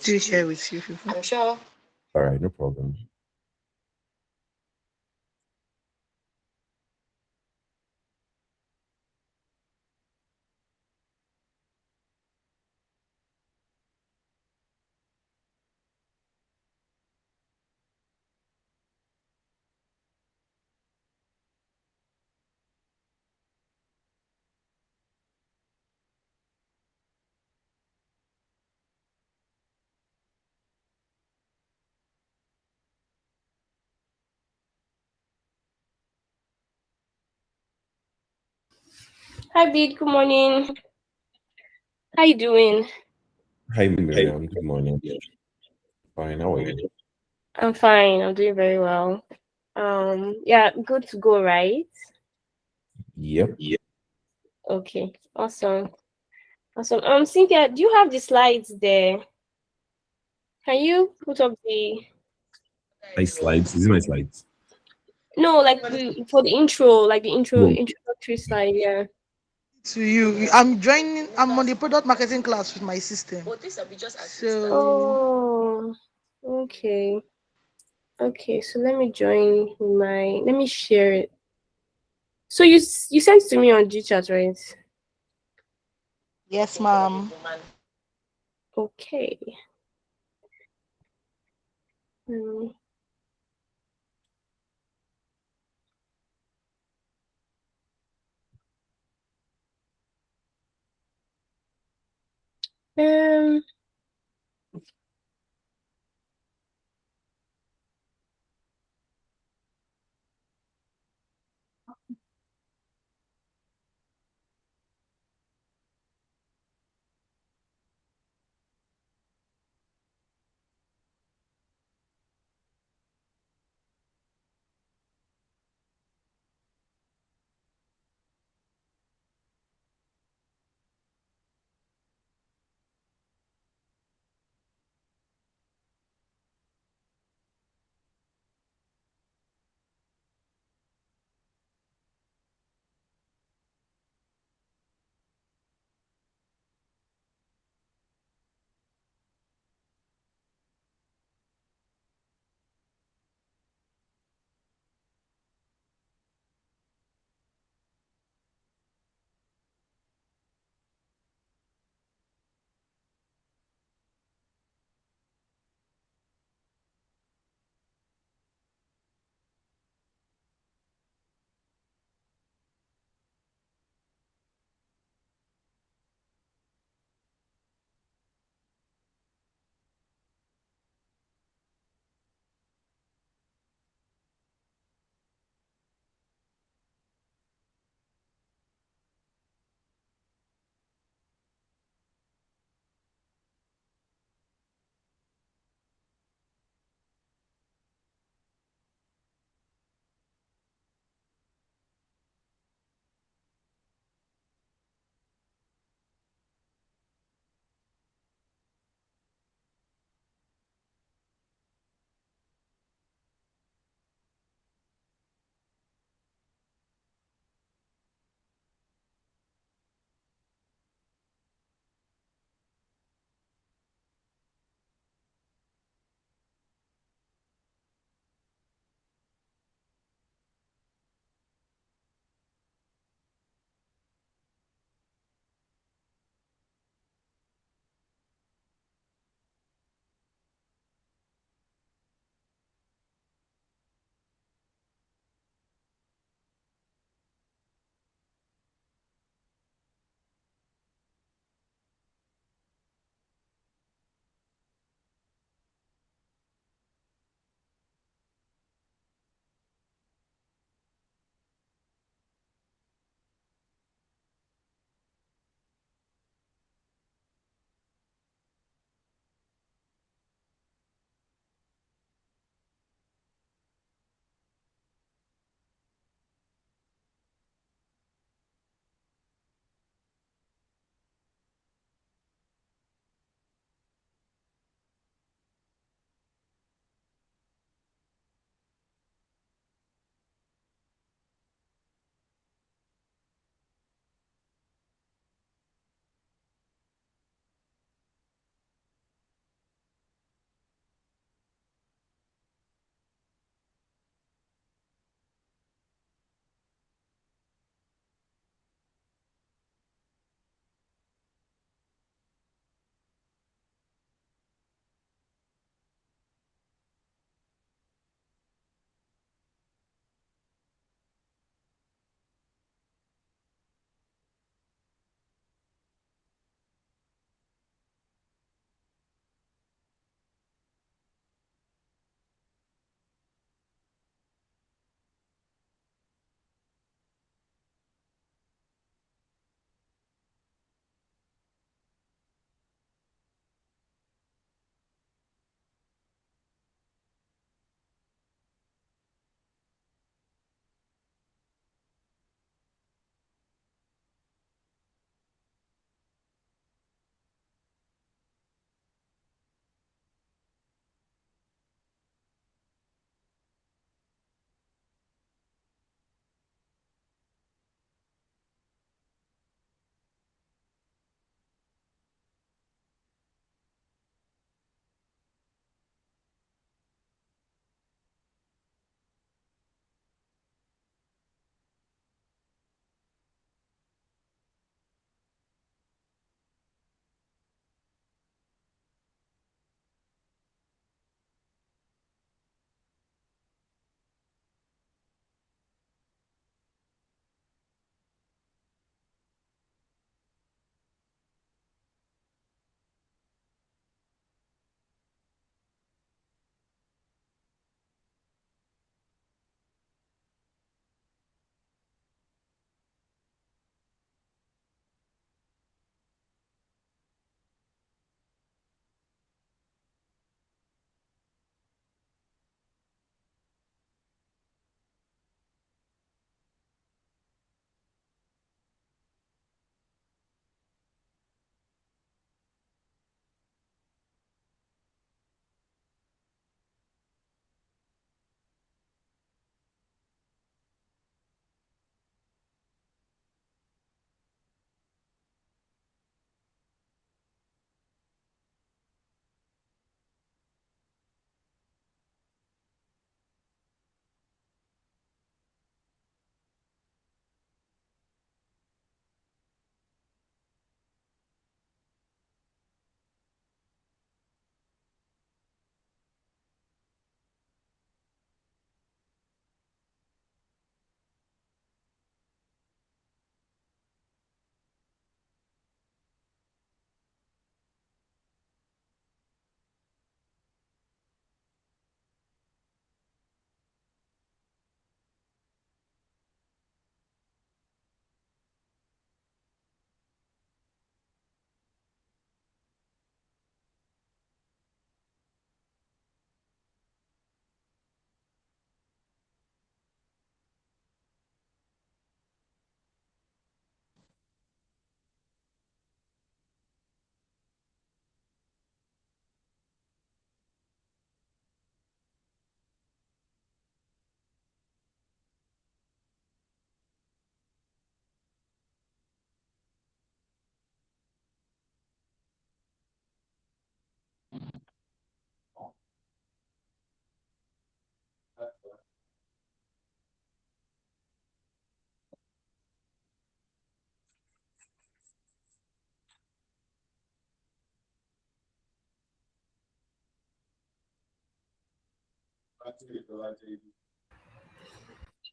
still share with you people. I'm sure. All right, no problem. Hi, Bid. Good morning. How you doing? Hi, Miriam. Good morning. Fine. How are you? I'm fine. I'm doing very well. Yeah, good to go, right? Yep. Okay, awesome. Awesome. Cynthia, do you have the slides there? Can you put up the My slides. Is it my slides? no, like for the intro, like the No. introductory slide, yeah. To you, I'm joining. I'm on the product marketing class with my system. So Oh, okay. Okay, so let me share it. So you sent it to me on GChat, right? yes, ma'am. Okay. Hmm. Um,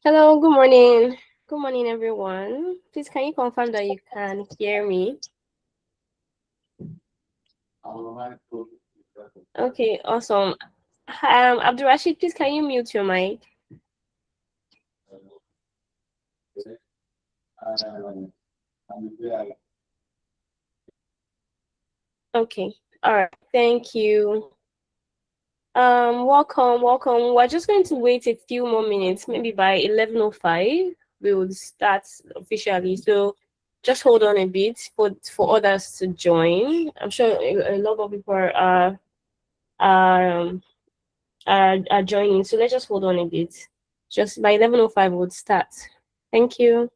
Hello, good morning. Good morning, everyone. Please, can you confirm that you can hear me? Okay, awesome. Abdul Rashid, please, can you mute your mic? Okay, all right. Thank you. Welcome. We're just going to wait a few more minutes. Maybe by 11:05, we will start officially. So just hold on a bit for others to join. I'm sure a lot of people are are joining. So let's just hold on a bit. Just by 11:05, we'll start. Thank you.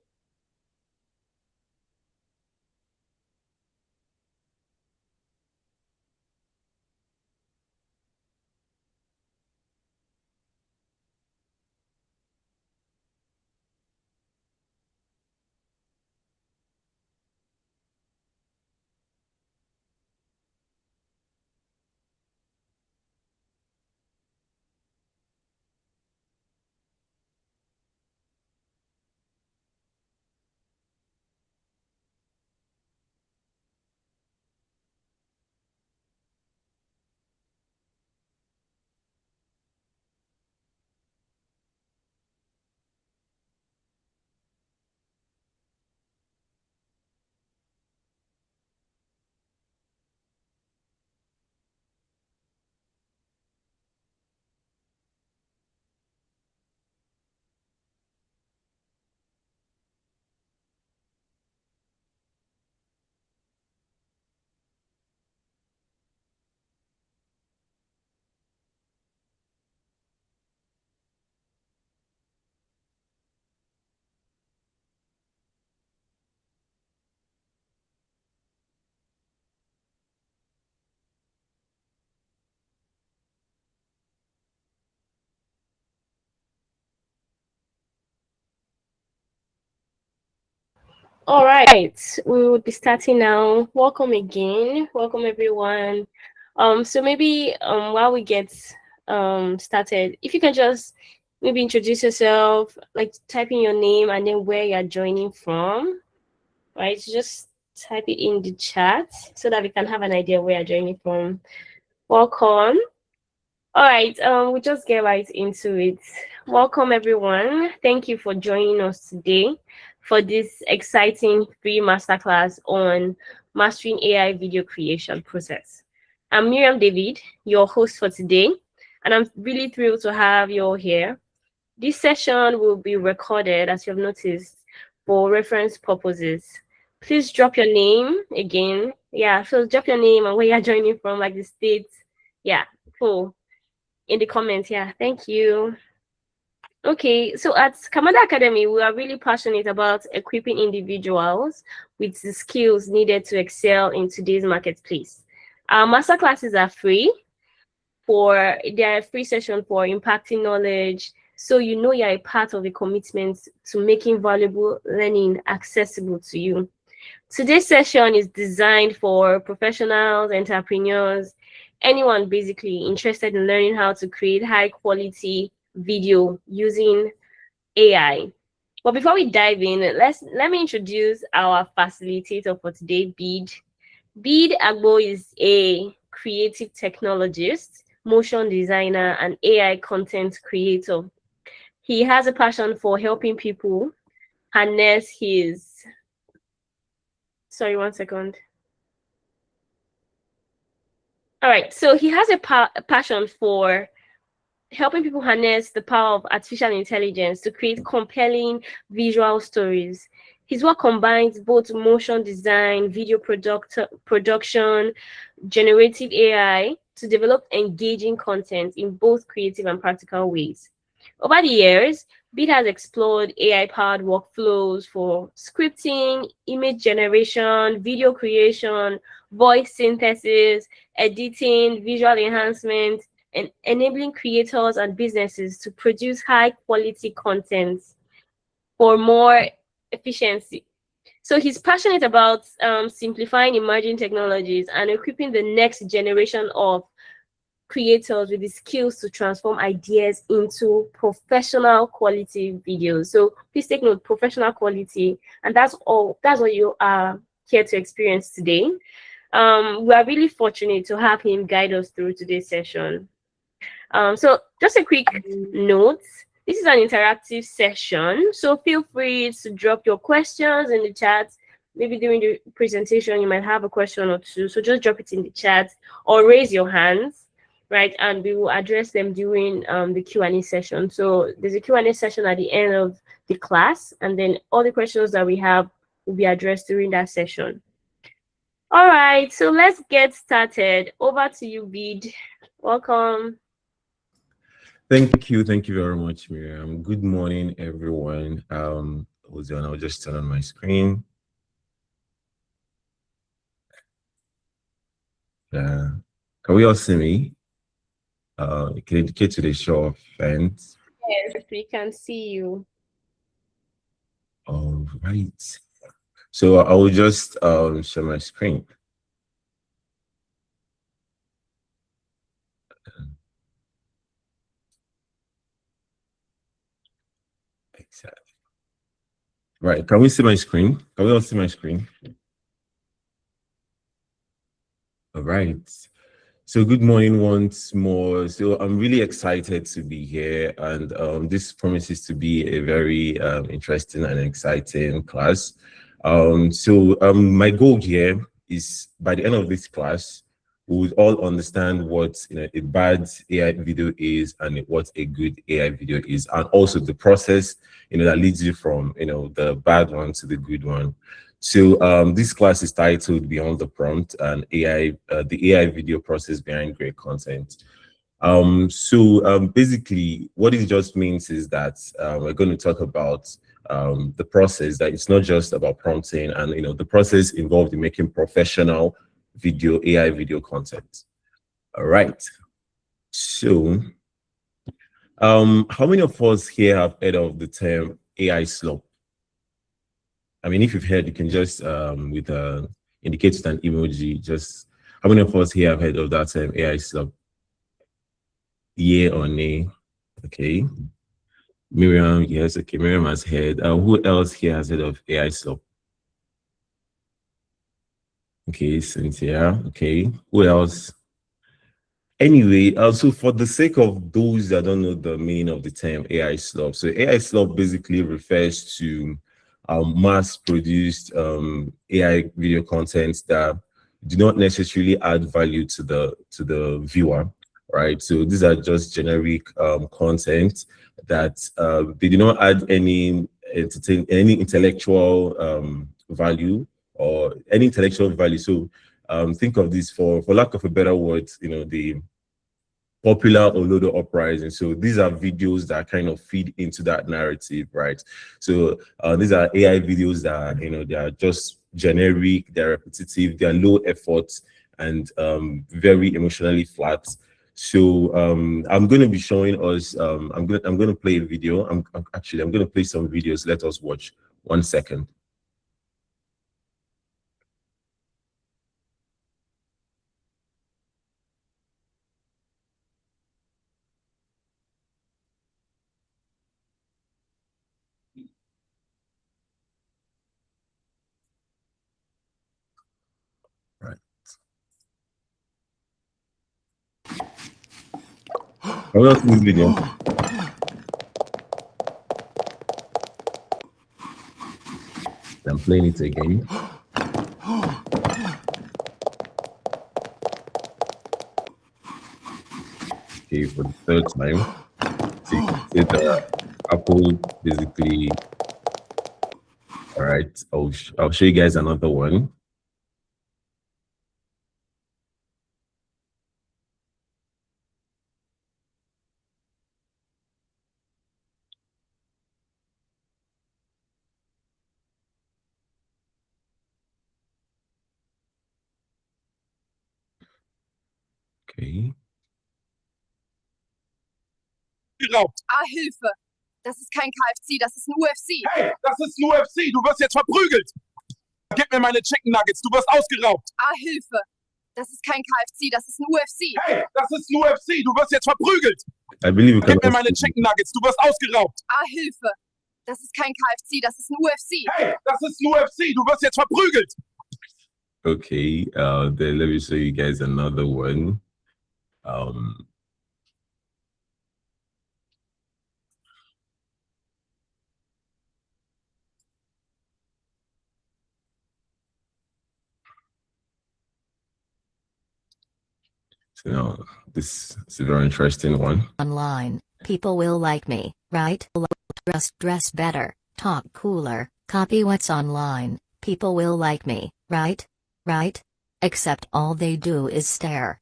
All right, we will be starting now. Welcome again. Welcome everyone. So maybe while we get started, if you can just maybe introduce yourself, like type in your name and then where you're joining from, right? Just type it in the chat so that we can have an idea where you're joining from. Welcome. All right, we'll just get right into it. Welcome, everyone. Thank you for joining us today for this exciting free masterclass on mastering AI video creation process. I'm Miriam David, your host for today, and I'm really thrilled to have you all here. This session will be recorded, as you have noticed, for reference purposes. Please drop your name again. Yeah, so drop your name and where you're joining from, like the state. Yeah, cool in the comments. Yeah, thank you. Okay, so at CAMANDA Academy, we are really passionate about equipping individuals with the skills needed to excel in today's marketplace. Our masterclasses are free they are a free session for impacting knowledge, so you know you're a part of the commitment to making valuable learning accessible to you. Today's session is designed for professionals, entrepreneurs, anyone basically interested in learning how to create high quality video using AI. But before we dive in, let me introduce our facilitator for today, Bid. Bid Agbo is a creative technologist, motion designer, and AI content creator. He has a passion for helping people harness his sorry, one second. All right, so he has a passion for helping people harness the power of artificial intelligence to create compelling visual stories. His work combines both motion design, production, generative AI to develop engaging content in both creative and practical ways. Over the years, Bit has explored AI-powered workflows for scripting, image generation, video creation, voice synthesis, editing, visual enhancement, and enabling creators and businesses to produce high-quality content for more efficiency. So he's passionate about simplifying emerging technologies and equipping the next generation of creators with the skills to transform ideas into professional quality videos. So please take note, professional quality, and that's what you are here to experience today. We are really fortunate to have him guide us through today's session. So just a quick note, this is an interactive session, so feel free to drop your questions in the chat. Maybe during the presentation you might have a question or two, so just drop it in the chat or raise your hands, right, and we will address them during the Q&A session. So there's a Q&A session at the end of the class, and then all the questions that we have will be addressed during that session. All right, so let's get started. Over to you, Bid. Welcome. Thank you very much, Miriam. Good morning, everyone. Hold on, I'll just turn on my screen. Can we all see me? You can indicate to the show of hands. Yes, we can see you. All right. So I will just share my screen. Exactly. Right. Can we see my screen? Can we all see my screen? All right. So good morning once more. So I'm really excited to be here, and this promises to be a very interesting and exciting class. My goal here is by the end of this class, we would all understand what a bad AI video is and what a good AI video is, and also the process that leads you from the bad one to the good one. So this class is titled Beyond the Prompt and the AI video process behind great content. Basically what it just means is that we're going to talk about the process, that it's not just about prompting and the process involved in making professional AI video content. All right. So how many of us here have heard of the term AI slop? I mean, if you've heard, you can just indicate with an emoji. Just how many of us here have heard of that term AI slop? Yeah or nay? Okay. Miriam, yes. Okay, Miriam has heard. Who else here has heard of AI slop? Okay, Cynthia. Okay. Who else? Anyway, also for the sake of those that don't know the meaning of the term AI slop, so AI slop basically refers to mass-produced AI video content that do not necessarily add value to the viewer, right? So these are just generic content that they do not add any intellectual value or any intellectual value. So think of this, for lack of a better word, the popular Olodo uprising. So these are videos that kind of feed into that narrative, right? So these are AI videos that they are just generic, they're repetitive, they're low effort, and very emotionally flat. So I'm going to be showing us. I'm going to play a video. I'm going to play some videos. Let us watch. 1 second. Right. I will see this video. I'm playing it again. Okay, for the third time. See the Apple basically. All right, I'll show you guys another one. Okay. Geraubt. Hilfe! Das ist kein KFC, das ist ein UFC. Hey, das ist ein UFC, du wirst jetzt verprügelt. Gib mir meine Chicken Nuggets, du wirst ausgeraubt. Hilfe! Das ist kein KFC, das ist ein UFC. Hey, das ist ein UFC, du wirst jetzt verprügelt. I believe you can Gib mir also, meine Chicken Nuggets, du wirst ausgeraubt. Hilfe. Das ist kein KFC, das ist ein UFC. Hey, das ist ein UFC, du wirst jetzt verprügelt. okay, then let me show you guys another one. So now this is a very interesting one. Online, people will like me, right? Dress better, talk cooler, copy what's online, people will like me, right? Right? Except all they do is stare.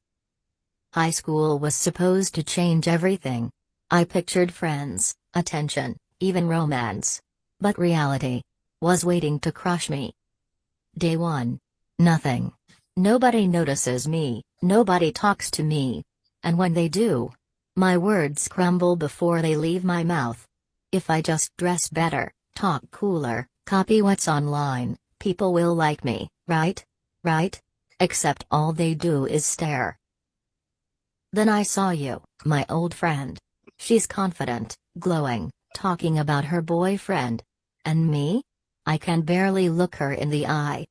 High school was supposed to change everything. I pictured friends, attention, even romance. But reality was waiting to crush me. Day 1. Nothing. Nobody notices me, nobody talks to me. And when they do, my words crumble before they leave my mouth. If I just dress better, talk cooler, copy what's online, people will like me, right? Right? Except all they do is stare. Then I saw you, my old friend. She's confident, glowing, talking about her boyfriend. And me? I can barely look her in the eye.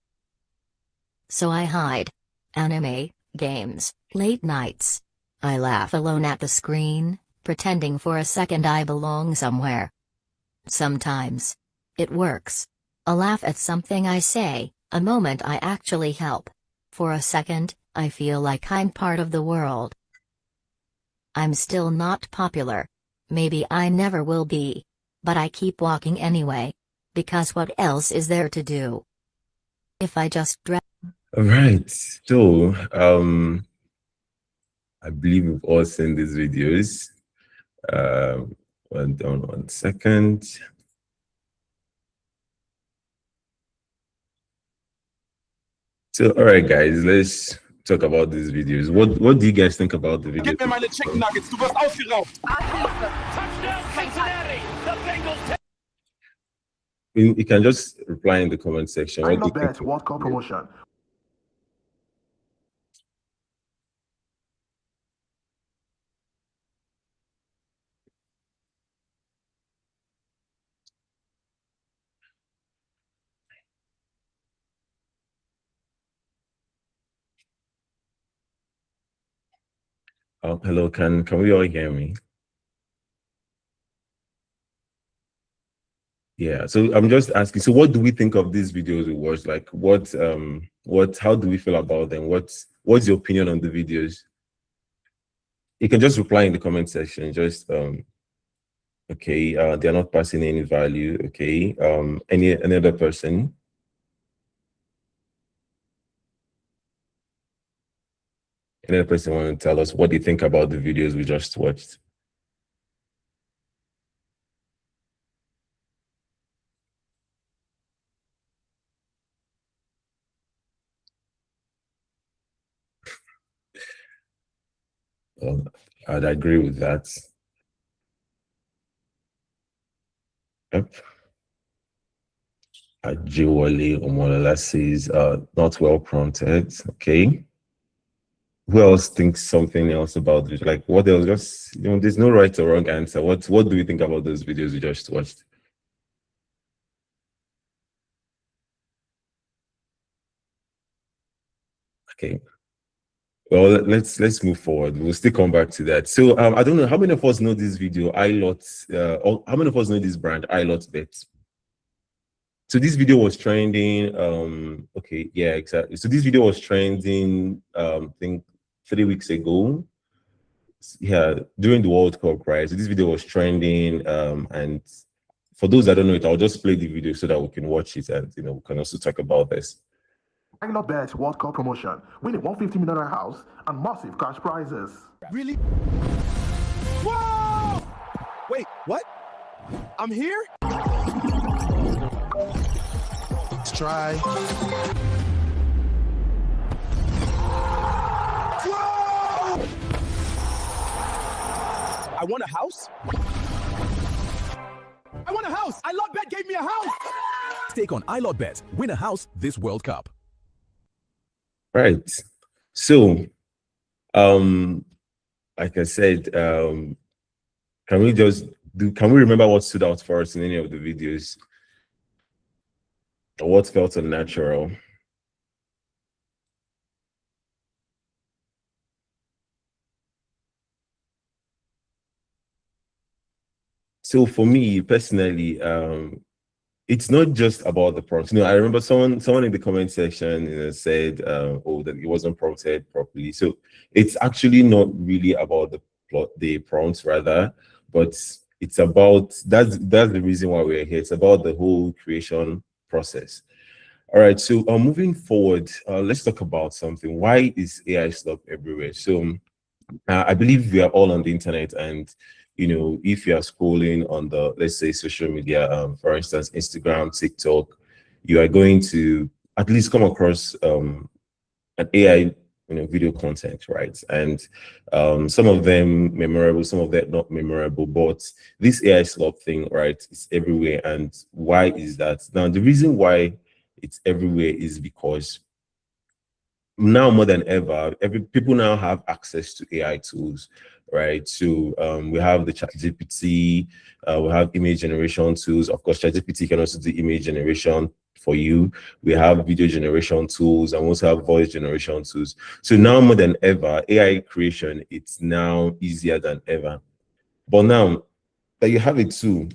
So I hide. Anime, games, late nights. I laugh alone at the screen, pretending for a second I belong somewhere. Sometimes it works. A laugh at something I say, a moment I actually help. For a second, I feel like I'm part of the world. I'm still not popular. Maybe I never will be. But I keep walking anyway. Because what else is there to do? If I just dress. Alright, so I believe we've all seen these videos. One second. So, all right, guys, let's talk about these videos. What do you guys think about the video? Gib mir meine Chicken Nuggets, du wirst ausgeraubt. Hilfe. You can just reply in the comment section. I What do love you think? that World Cup promotion. Hello, can we all hear me? Yeah, so I'm just asking, so what do we think of these videos we watched? Like how do we feel about them? What's your opinion on the videos? You can just reply in the comment section. Just okay, they're not passing any value. Okay, any other person? Any other person want to tell us what they think about the videos we just watched? I'd agree with that. Yep. Jiwale Omolola says, not well prompted. Okay. Who else thinks something else about it? Like, what else? Just, there's no right or wrong answer. What do you think about those videos we just watched? Okay. Well, let's move forward. We'll still come back to that. So I don't know how many of us know this video, or how many of us know this brand, iLotBet? So this video was trending. Okay, yeah, exactly. So this video was trending, I think 3 weeks ago. Yeah, during the World Cup, right? So this video was trending. And for those that don't know it, I'll just play the video so that we can watch it and we can also talk about this. I love that World Cup promotion. Win a $150 million house and massive cash prizes. Really? Whoa! Wait, what? I'm here? Let's try. Whoa! I want a house? I want a house! iLotBet gave me a house! Stake on iLotBet. Win a house this World Cup. Right. So, like I said, can we just can we remember what stood out for us in any of the videos? Or what felt unnatural? So for me personally, it's not just about the prompts. I remember someone in the comment section, said, "Oh, that it wasn't prompted properly." So it's actually not really about the prompts, rather, but it's about that's the reason why we're here. It's about the whole creation process. All right. So moving forward, let's talk about something. Why is AI stuff everywhere? So I believe we are all on the internet, and if you are scrolling on the, let's say, social media, for instance, Instagram, TikTok, you are going to at least come across an AI, video content, right? And some of them memorable, some of them not memorable. But this AI slop thing, right, is everywhere. And why is that? Now, the reason why it's everywhere is because now more than ever, people now have access to AI tools, right? So we have the ChatGPT, we have image generation tools. Of course, ChatGPT can also do image generation for you. We have video generation tools, and we also have voice generation tools. So now more than ever, AI creation, it's now easier than ever. But now that you have a tool,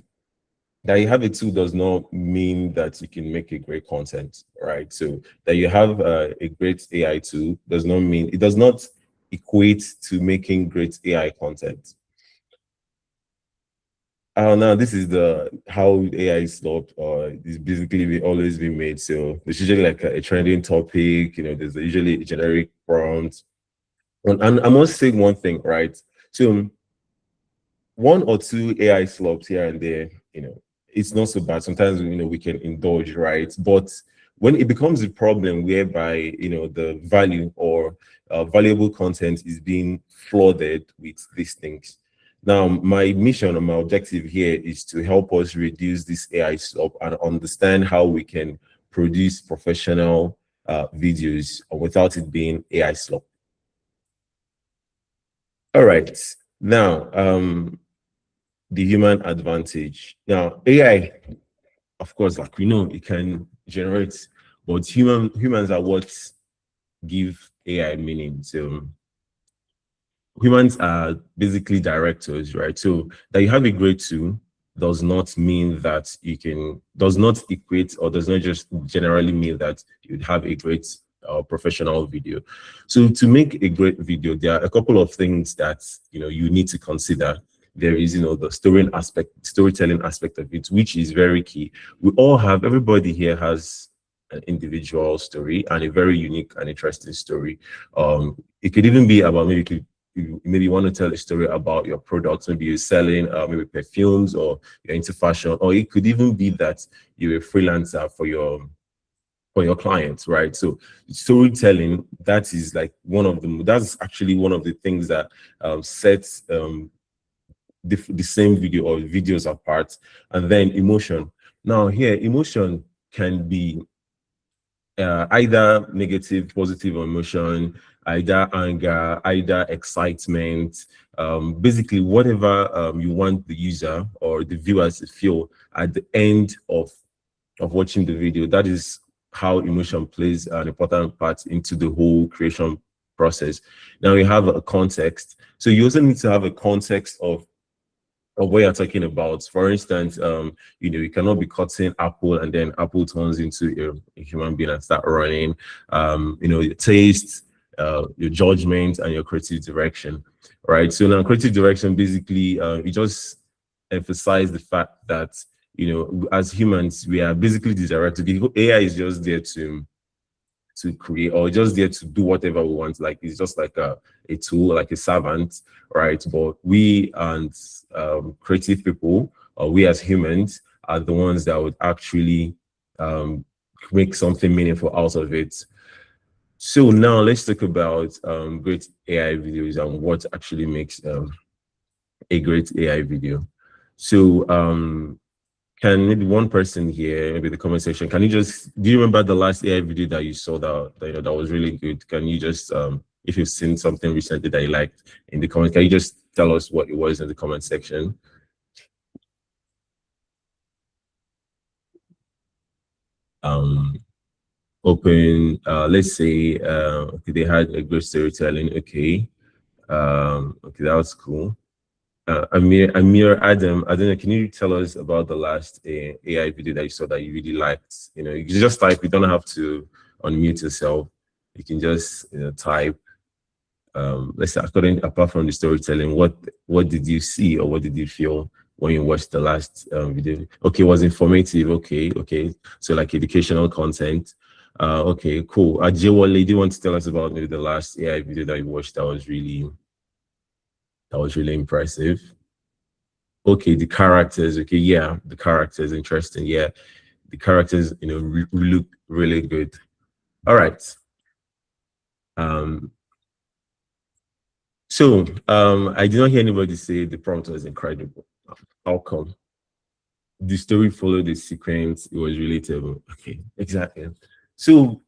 does not mean that you can make a great content, right? So that you have a great AI tool does not equate to making great AI content. Now this is the how AI is stopped, or is basically always been made. So there's usually like a trending topic, there's usually a generic prompt. And I must say one thing, right? So one or two AI slops here and there, it's not so bad. Sometimes, we can indulge, right? But when it becomes a problem whereby, the value or valuable content is being flooded with these things. Now, my mission or my objective here is to help us reduce this AI slop and understand how we can produce professional videos without it being AI slop. All right. Now, the human advantage. Now, AI, of course, like we know, it can generate, but humans are what give AI meaning. So humans are basically directors, right? So that you have a great tool does not mean that does not equate, or does not just generally mean that you'd have a great professional video. So to make a great video, there are a couple of things that you need to consider. There is the storytelling aspect of it, which is very key. Everybody here has an individual story, and a very unique and interesting story. It could even be about, maybe you want to tell a story about your products. Maybe you're selling maybe perfumes, or you're into fashion, or it could even be that you're a freelancer for your clients, right? So storytelling, that's actually one of the things that sets the same video or videos apart. And then emotion. Now here, emotion can be either negative, positive emotion, either anger, either excitement, basically whatever you want the user or the viewers to feel at the end of watching the video. That is how emotion plays an important part into the whole creation process. Now we have a context. So you also need to have a context of what you're talking about. For instance, you cannot be cutting apple and then apple turns into a human being and start running. Your taste, your judgment, and your creative direction, right? So now creative direction, basically, it just emphasize the fact that, as humans, we are basically the director. AI is just there to create, or just there to do whatever we want. Like, it's just like a tool, like a servant, right? But we, and creative people, or we as humans, are the ones that would actually make something meaningful out of it. So now let's talk about great AI videos and what actually makes a great AI video. So can maybe one person here, maybe the comment section, do you remember the last AI video that you saw that was really good? Can you just If you've seen something recently that you liked in the comments, can you just tell us what it was in the comment section? Open, let's say, okay, they had a good storytelling. Okay. Okay, that was cool. Amir Adam, I don't know, can you tell us about the last AI video that you saw that you really liked? You know, you just type, you don't have to unmute yourself. You can just, you know, type. Let's say, apart from the storytelling, what did you see or what did you feel when you watched the last video? Okay, it was informative. Okay. So like educational content. Okay, cool. Ajewale, do you want to tell us about maybe the last AI video that you watched that was really impressive? Okay, the characters. Okay, yeah, the characters, interesting. Yeah, the characters, you know, look really good. All right. So I did not hear anybody say the prompt was incredible. How come? The story followed the sequence. It was relatable. Okay, exactly. So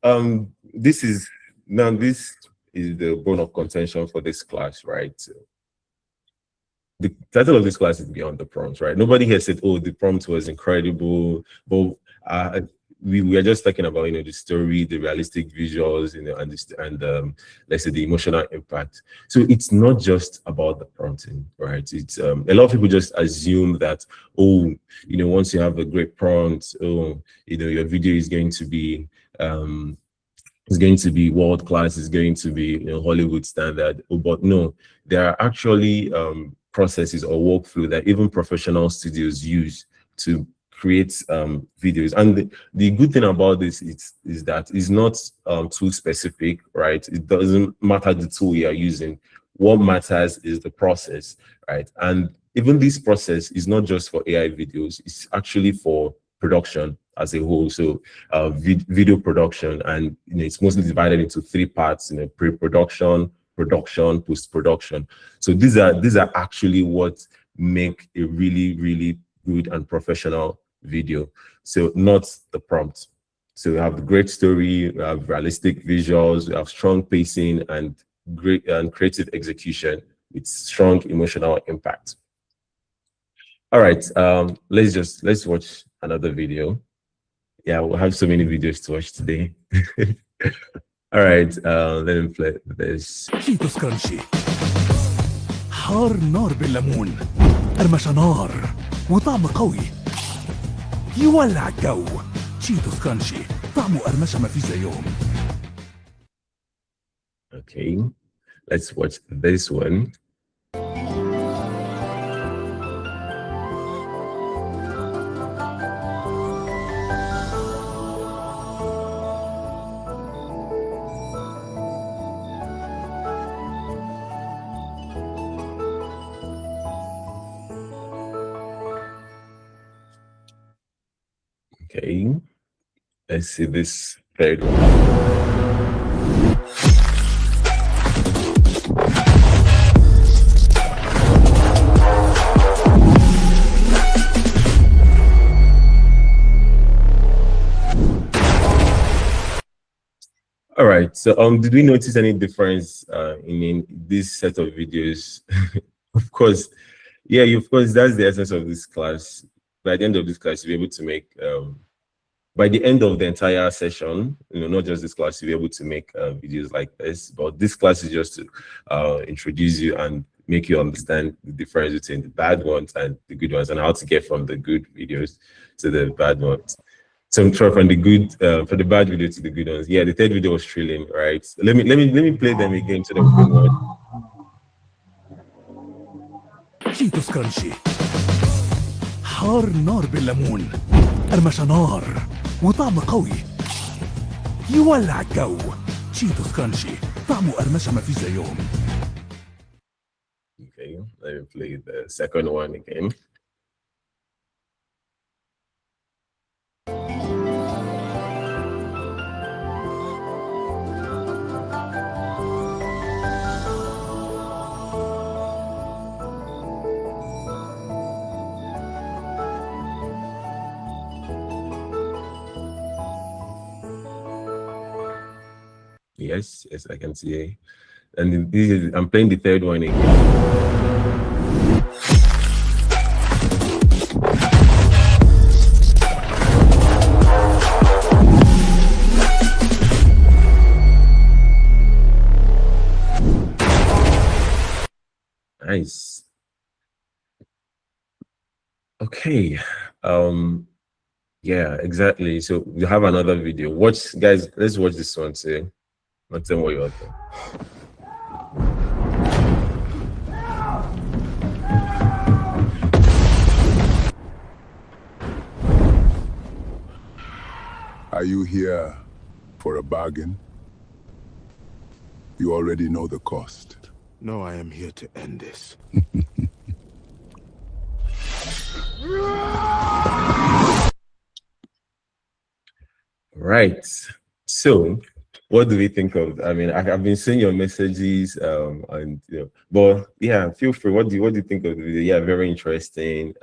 this is the bone of contention for this class, right? The title of this class is Beyond the Prompt, right? Nobody here said, oh, the prompt was incredible, but we are just talking about, you know, the story, the realistic visuals, you know, and let's say the emotional impact. So it's not just about the prompting, right? It's a lot of people just assume that, oh, you know, once you have a great prompt, oh, you know, your video is going to be world class, is going to be, you know, Hollywood standard. But no, there are actually processes or workflow that even professional studios use to create videos. And the good thing about this is that it's not tool specific, right? It doesn't matter the tool you are using. What matters is the process, right? And even this process is not just for AI videos, it's actually for production as a whole. So video production, and you know, it's mostly divided into three parts, you know, pre-production, production, post-production. So these are actually what make a really, really good and professional video. So not the prompt. So we have the great story, we have realistic visuals, we have strong pacing and great and creative execution with strong emotional impact. All right, let's watch another video. Yeah, we'll have so many videos to watch today. All right, let me play this. شيتوس كرانشي حار نار بالليمون قرمشة نار وطعم قوي يولع الجو شيتوس كرانشي طعمه قرمشة ما فيش زيهم. Okay, let's watch this one. Okay, let's see this third one. All right, so did we notice any difference in this set of videos? Of course, yeah, of course, that's the essence of this class. By the end of this class, you'll be able to make by the end of the entire session, you know, not just this class, you'll be able to make videos like this. But this class is just to introduce you and make you understand the difference between the bad ones and the good ones, and how to get from the good videos to the bad ones. So from the good, from the bad video to the good ones. Yeah, the third video was thrilling, right? So let me play them again to the good one. شيتوس كرانشي حار نار بالليمون قرمشة نار وطعم قوي يولع الجو شيتوس كرانشي طعمه قرمشة ما فيش زيهم. Okay, let me play the second one again. Yes, I can see. And I'm playing the third one again. Nice. Okay. Yeah, exactly. So we have another video. Watch, guys. Let's watch this one too. Not tell what you're doing. Are you here for a bargain? You already know the cost. No, I am here to end this. Right. So, what do we think of? I mean, I've been seeing your messages, and but yeah, feel free. What do you think of the video? Yeah, very interesting.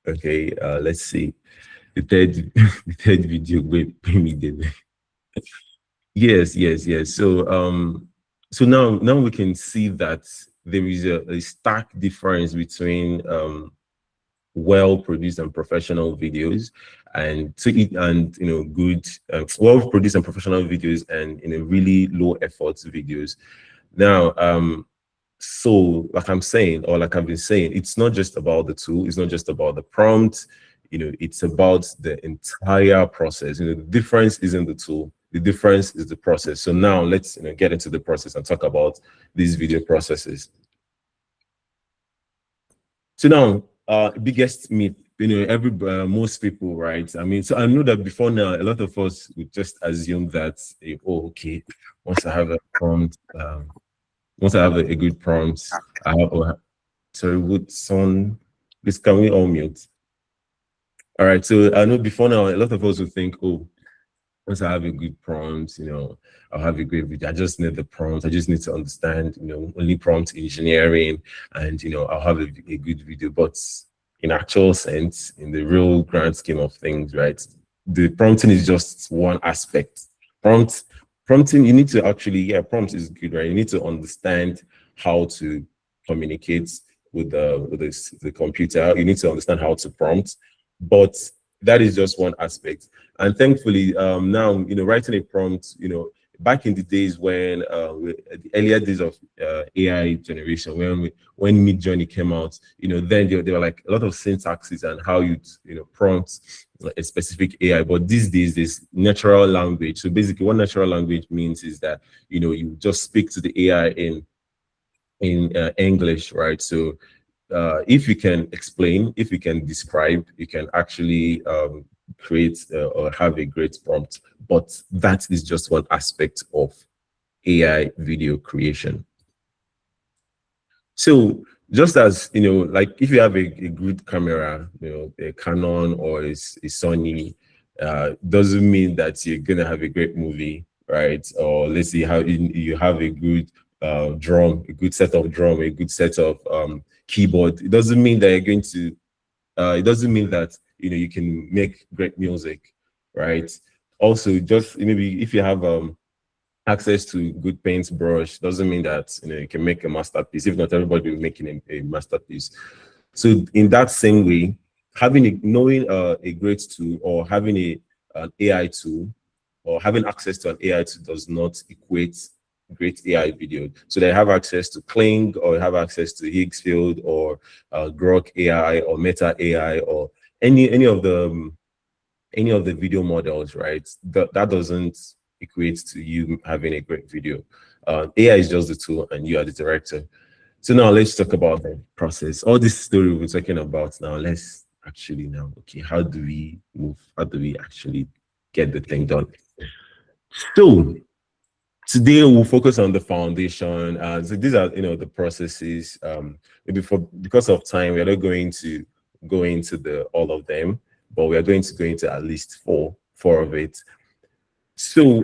Okay. Let's see. The third, the third video. Wait, pay me the. Yes. So now we can see that there is a stark difference between well-produced and professional videos, and good well-produced and professional videos, and really low-effort videos. Now, so like I'm saying, or like I've been saying, it's not just about the tool, it's not just about the prompt, it's about the entire process. The difference isn't the tool, the difference is the process. So now let's get into the process and talk about these video processes. So now, biggest myth, most people, right? I mean, so I know that before now, a lot of us would just assume that, oh, okay, once I have a prompt, once I have a good prompt, I have, sorry, would someone, please, can we all mute? All right, so I know before now, a lot of us would think, oh, once I have a good prompt, I'll have a great video. I just need the prompt. I just need to understand, only prompt engineering, and I'll have a good video. But in actual sense, in the real grand scheme of things, right, the prompting is just one aspect. Prompting, you need to actually, yeah, prompt is good, right? You need to understand how to communicate with the computer. You need to understand how to prompt, but that is just one aspect. And thankfully, now, writing a prompt, back in the days when the earlier days of AI generation, when Midjourney came out, then there were like a lot of syntaxes and how you prompt a specific AI. But these days, there's natural language. So basically, what natural language means is that you just speak to the AI in English, right? So if you can explain, if you can describe, you can actually create or have a great prompt. But that is just one aspect of AI video creation. So just as, like if you have a good camera, a Canon or a Sony, doesn't mean that you're going to have a great movie, right? Or let's say how you have a good drum, a good set of drum, a good set of keyboard. It doesn't mean that you're going to, it doesn't mean that, you can make great music, right? Also, just maybe if you have access to good paintbrush, doesn't mean that you can make a masterpiece. If not, everybody will be making a masterpiece. So in that same way, knowing a great tool, or having an AI tool, or having access to an AI tool does not equate great AI video. So they have access to Kling, or have access to Higgsfield, or Grok AI, or Meta AI, or any of the video models, right? That doesn't equate to you having a great video. AI is just the tool, and you are the director. So now let's talk about the process. All this story we're talking about now, let's actually now, okay, how do we move? How do we actually get the thing done? So today we'll focus on the foundation. So these are, the processes. Maybe because of time, we're not going to go into all of them, but we are going to go into at least four of it. So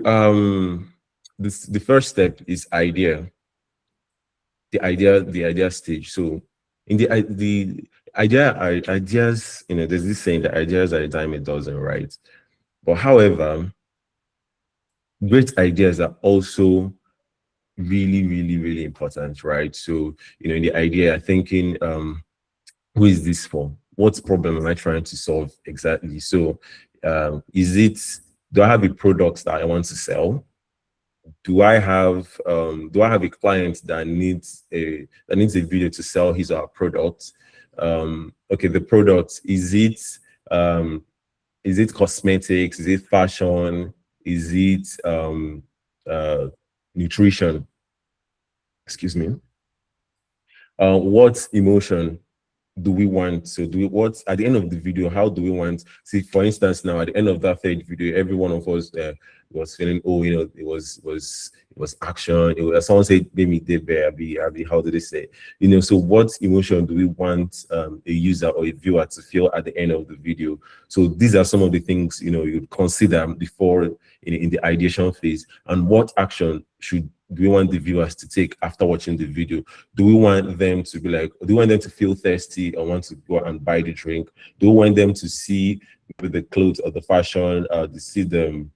the first step is idea. The idea stage. So in the ideas, there's this saying that ideas are a dime a dozen, right? But however, great ideas are also really, really, really important, right? So, in the idea, thinking, who is this for? What problem am I trying to solve exactly? So, do I have a product that I want to sell? Do I have a client that needs a video to sell his or her product? Okay, the product, is it cosmetics? Is it fashion? Is it nutrition? Excuse me. What emotion do we want? So what at the end of the video, how do we want, see, for instance, now at the end of that third video, every one of us was feeling, oh, it was action. It was, someone said maybe they be how did they say, so what emotion do we want a user or a viewer to feel at the end of the video? So these are some of the things you'd consider before in the ideation phase. And what action do we want the viewers to take after watching the video? Do we want them to be like, do we want them to feel thirsty and want to go and buy the drink? Do we want them to see the clothes or the fashion, to see the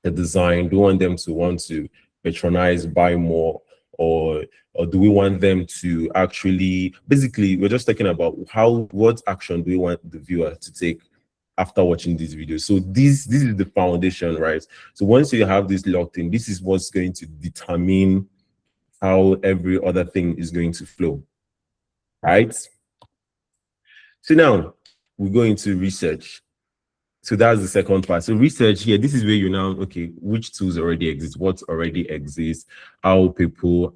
design? Do we want them to want to patronize, buy more? Or do we want them to actually, basically, we're just talking about what action do we want the viewer to take after watching this video? So this is the foundation, right? So once you have this locked in, this is what's going to determine how every other thing is going to flow, right? So now we go into research. So that's the second part. So research here, this is where you now, okay, which tools already exist, what already exists, how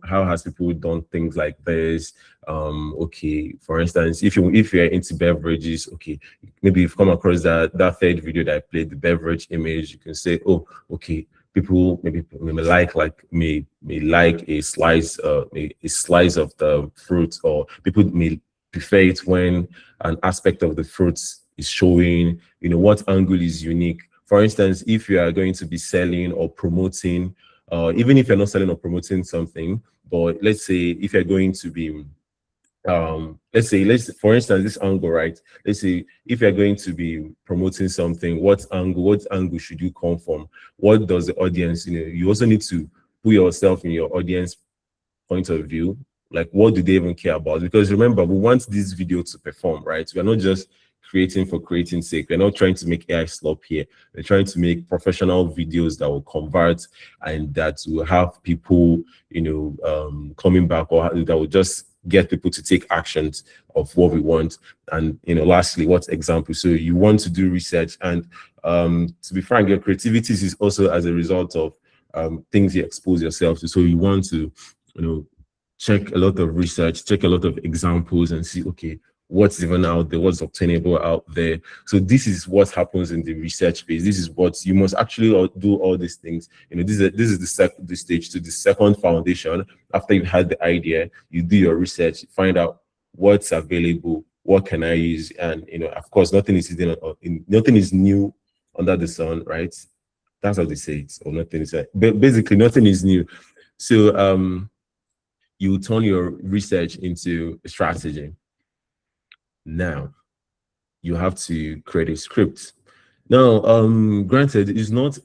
has people done things like this? Okay, for instance, if you're into beverages, okay, maybe you've come across that third video that I played, the beverage image. You can say, oh, okay, people may like a slice of the fruit, or people may prefer it when an aspect of the fruits is showing, what angle is unique. For instance, if you are going to be selling or promoting, even if you're not selling or promoting something, but let's say if you're going to be, for instance, this angle, right? Let's say if you're going to be promoting something, what angle should you come from? What does the audience, you also need to put yourself in your audience point of view. Like, what do they even care about? Because remember, we want this video to perform, right? We're not just creating for creating's sake. We're not trying to make AI slop here. We're trying to make professional videos that will convert and that will have people, coming back, or that will just get people to take actions of what we want. And lastly, what example? So you want to do research, and to be frank, your creativity is also as a result of things you expose yourself to. So you want to, check a lot of research, check a lot of examples, and see, okay, what's even out there, what's obtainable out there. So this is what happens in the research phase. This is what you must actually do, all these things. This is the stage to the second foundation. After you've had the idea, you do your research, find out what's available, what can I use, and of course, nothing is new under the sun, right? That's how they say it. Or nothing is, basically nothing is new. So you turn your research into a strategy. Now you have to create a script. Now, granted, it's not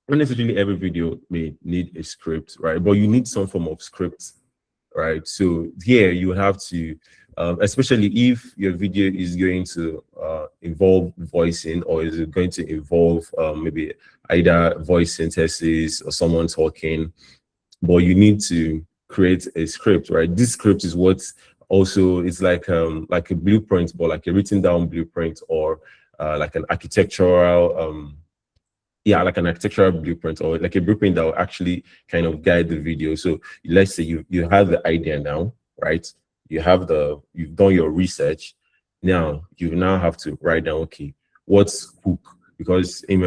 necessarily every video may need a script, right? But you need some form of script, right? So here you have to, especially if your video is going to involve voicing, or is it going to involve maybe either voice synthesis or someone talking, but you need to create a script, right? This script is what also is like a blueprint, but like a written down blueprint, or like an architectural blueprint, or like a blueprint that will actually kind of guide the video. So let's say you have the idea now, right? You've done your research. Now you now have to write down, okay, what's hook? Because we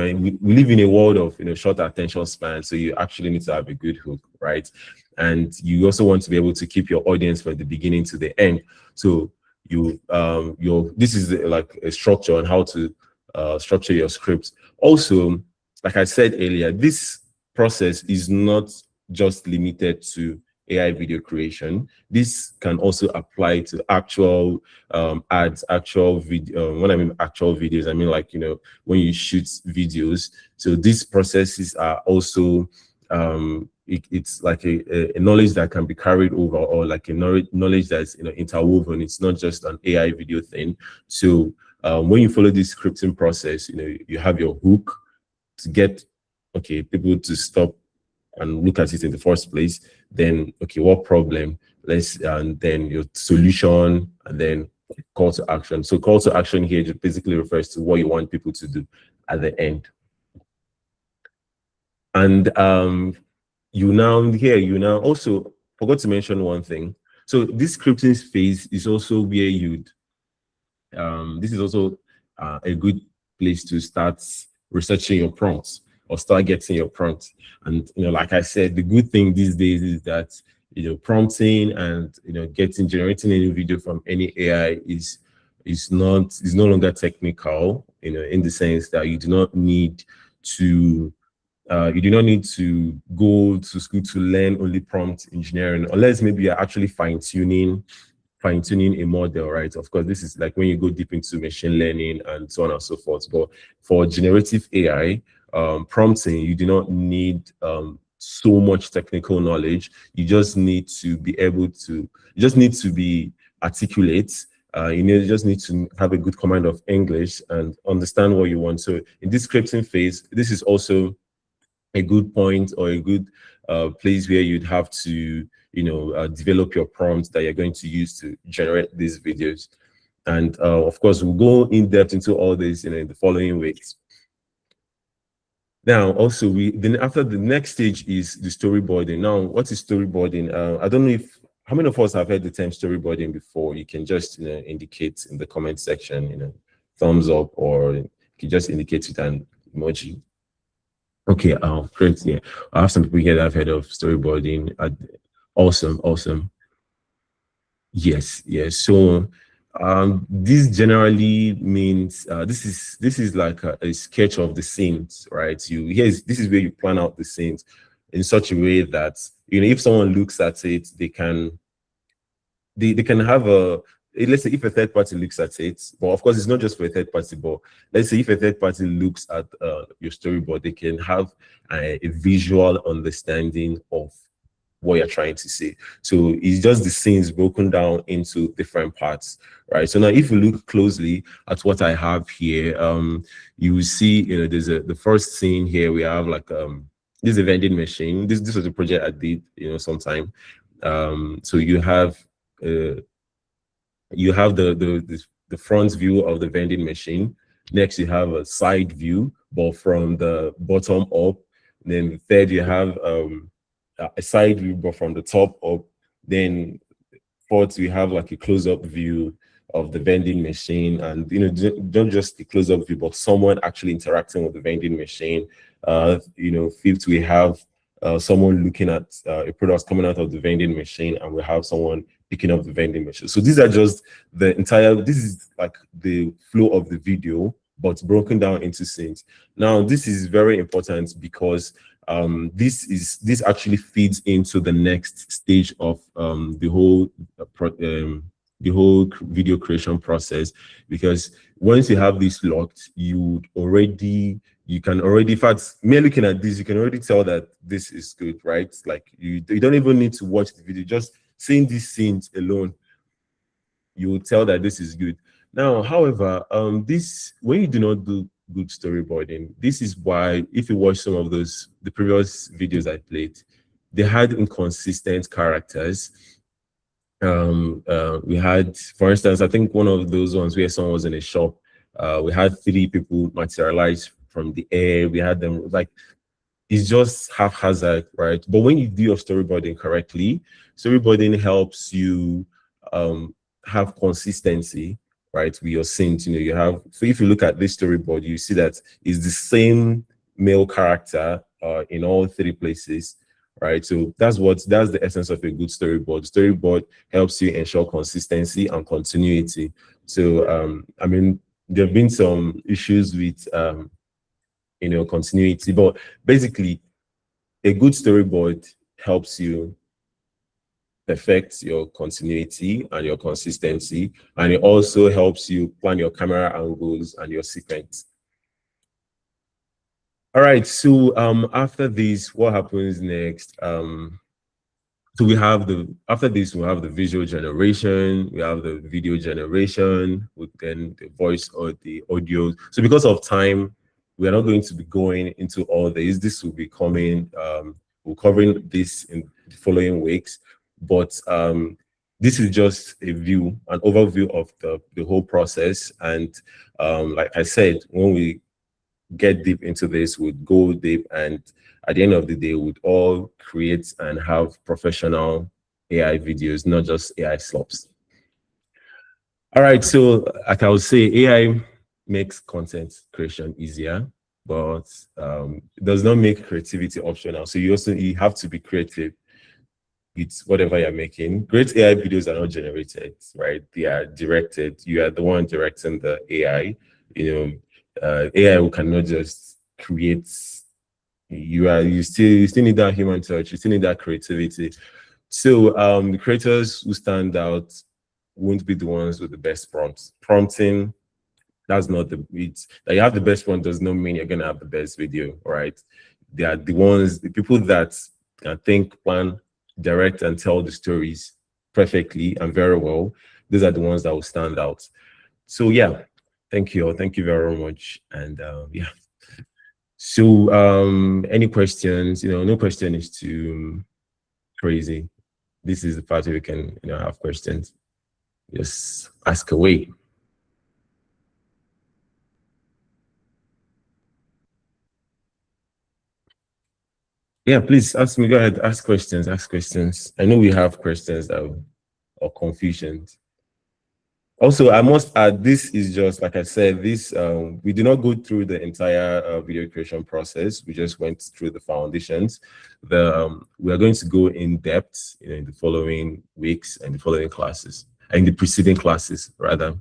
live in a world of short attention span, so you actually need to have a good hook, right? And you also want to be able to keep your audience from the beginning to the end. So this is like a structure on how to structure your script. Also, like I said earlier, this process is not just limited to AI video creation. This can also apply to actual ads, actual video. When I mean actual videos, I mean like, when you shoot videos. So these processes are also, it's like a knowledge that can be carried over, or like a knowledge that's interwoven. It's not just an AI video thing. So when you follow this scripting process, you have your hook to get people to stop and look at it in the first place. Then what problem? And then your solution, and then call to action. So call to action here just basically refers to what you want people to do at the end. And you now also forgot to mention one thing. So this scripting phase is also where this is also a good place to start researching your prompts, or start getting your prompts. And like I said, the good thing these days is that prompting and generating any video from any AI is no longer technical, in the sense that you do not need to go to school to learn only prompt engineering, unless maybe you're actually fine-tuning a model, right? Of course, this is like when you go deep into machine learning and so on and so forth. But for generative AI prompting, you do not need so much technical knowledge. You just need to be articulate. You just need to have a good command of English and understand what you want. So in this scripting phase, this is also a good point, or a good place where you'd have to develop your prompts that you're going to use to generate these videos. And of course, we'll go in depth into all this in the following weeks. Now, also, after the next stage is the storyboarding. Now, what is storyboarding? I don't know how many of us have heard the term storyboarding before. You can just indicate in the comment section, thumbs up, or you can just indicate with an emoji. Okay, great. Yeah, I have some people here that have heard of storyboarding. Awesome. Yes. So this generally means this is like a sketch of the scenes, right? This is where you plan out the scenes in such a way that if someone looks at it, they can have let's say if a third party looks at it, but of course it's not just for a third party, but let's say if a third party looks at your storyboard, they can have a visual understanding of what you're trying to say. So it's just the scenes broken down into different parts, right? So now if you look closely at what I have here, you will see, there's the first scene here. We have like this is a vending machine. This was a project I did, sometime. So you have the front view of the vending machine. Next, you have a side view, but from the bottom up. Then third, you have a side view, but from the top up. Then fourth, we have like a close-up view of the vending machine, and not just the close-up view, but someone actually interacting with the vending machine. Fifth, we have someone looking at a product coming out of the vending machine, and we have someone picking up the vending machine. So these are just this is like the flow of the video, but broken down into scenes. Now, this is very important because this actually feeds into the next stage of the whole video creation process, because once you have this locked, you can already, in fact, mere looking at this, you can already tell that this is good, right? Like you don't even need to watch the video, just seeing these scenes alone, you will tell that this is good. Now, however, when you do not do good storyboarding, this is why, if you watch some of the previous videos I played, they had inconsistent characters. We had, for instance, I think one of those ones where someone was in a shop, we had 3 people materialize from the air. We had them like, it's just haphazard, right? But when you do your storyboarding correctly, storyboarding helps you have consistency, right, with your scenes. So if you look at this storyboard, you see that it's the same male character in all 3 places, right? So that's the essence of a good storyboard. Storyboard helps you ensure consistency and continuity. So I mean, there have been some issues with continuity, but basically a good storyboard helps you perfect your continuity and your consistency, and it also helps you plan your camera angles and your sequence. All right. So after this, what happens next? So we have after this we have the visual generation, we have the video generation, with then the voice or the audio. So because of time, we are not going to be going into all this. This will be coming. We're covering this in the following weeks, but this is just a view, an overview of the whole process. And like I said, when we get deep into this, we'd go deep, and at the end of the day, we'd all create and have professional AI videos, not just AI slops. All right, so like I would say, AI makes content creation easier, but it does not make creativity optional. So you have to be creative with whatever you're making. Great AI videos are not generated, right? They are directed. You are the one directing the AI. AI cannot just create. You still need that human touch. You still need that creativity. So the creators who stand out won't be the ones with the best prompts. Prompting, that's not that you have the best prompt does not mean you're gonna have the best video, right? They are the people that can think, plan, direct, and tell the stories perfectly and very well. Those are the ones that will stand out. So yeah, thank you all. Thank you very much. And yeah. So any questions? No question is too crazy. This is the part where we can have questions. Just ask away. Yeah, please ask me. Go ahead. Ask questions. Ask questions. I know we have questions or confusions. Also, I must add, this is just, like I said, this we did not go through the entire video creation process. We just went through the foundations. We are going to go in depth in the following weeks and the following classes, and the preceding classes, rather.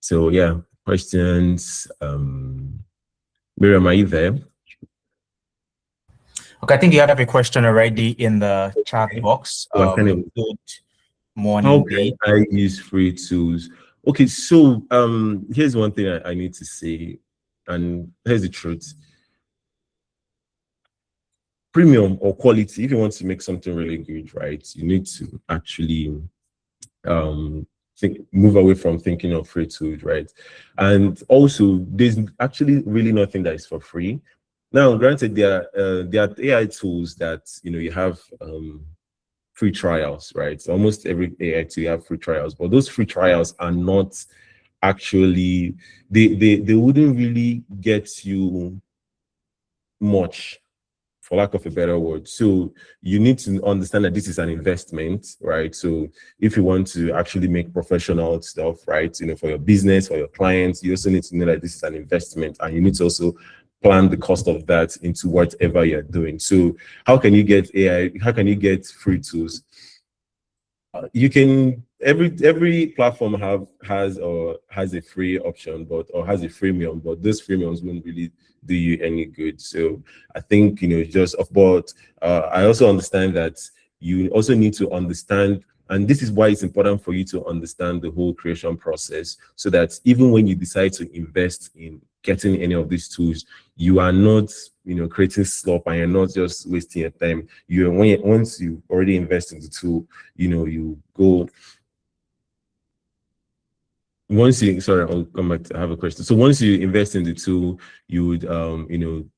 So yeah, questions. Miriam, are you there? Okay, I think you have a question already in the chat box. Good morning. How can I use free tools? Okay, so here's one thing I need to say, and here's the truth. Premium or quality, if you want to make something really good, right, you need to actually move away from thinking of free tools, right? And also, there's actually really nothing that is for free. Now, granted, there are AI tools that you have free trials, right? So almost every AI tool you have free trials, but those free trials are not actually they wouldn't really get you much, for lack of a better word. So you need to understand that this is an investment, right? So if you want to actually make professional stuff, right, for your business, for your clients, you also need to know that this is an investment, and you need to also plan the cost of that into whatever you're doing. So how can you get AI? How can you get free tools? You can, every platform has a free option, or has a freemium, but those freemiums won't really do you any good. So I think but I also understand that you also need to understand, and this is why it's important for you to understand the whole creation process, so that even when you decide to invest in getting any of these tools, you are not creating slop, and you're not just wasting your time. Once you already invest in the tool, you go. I'll come back to have a question. So once you invest in the tool, you would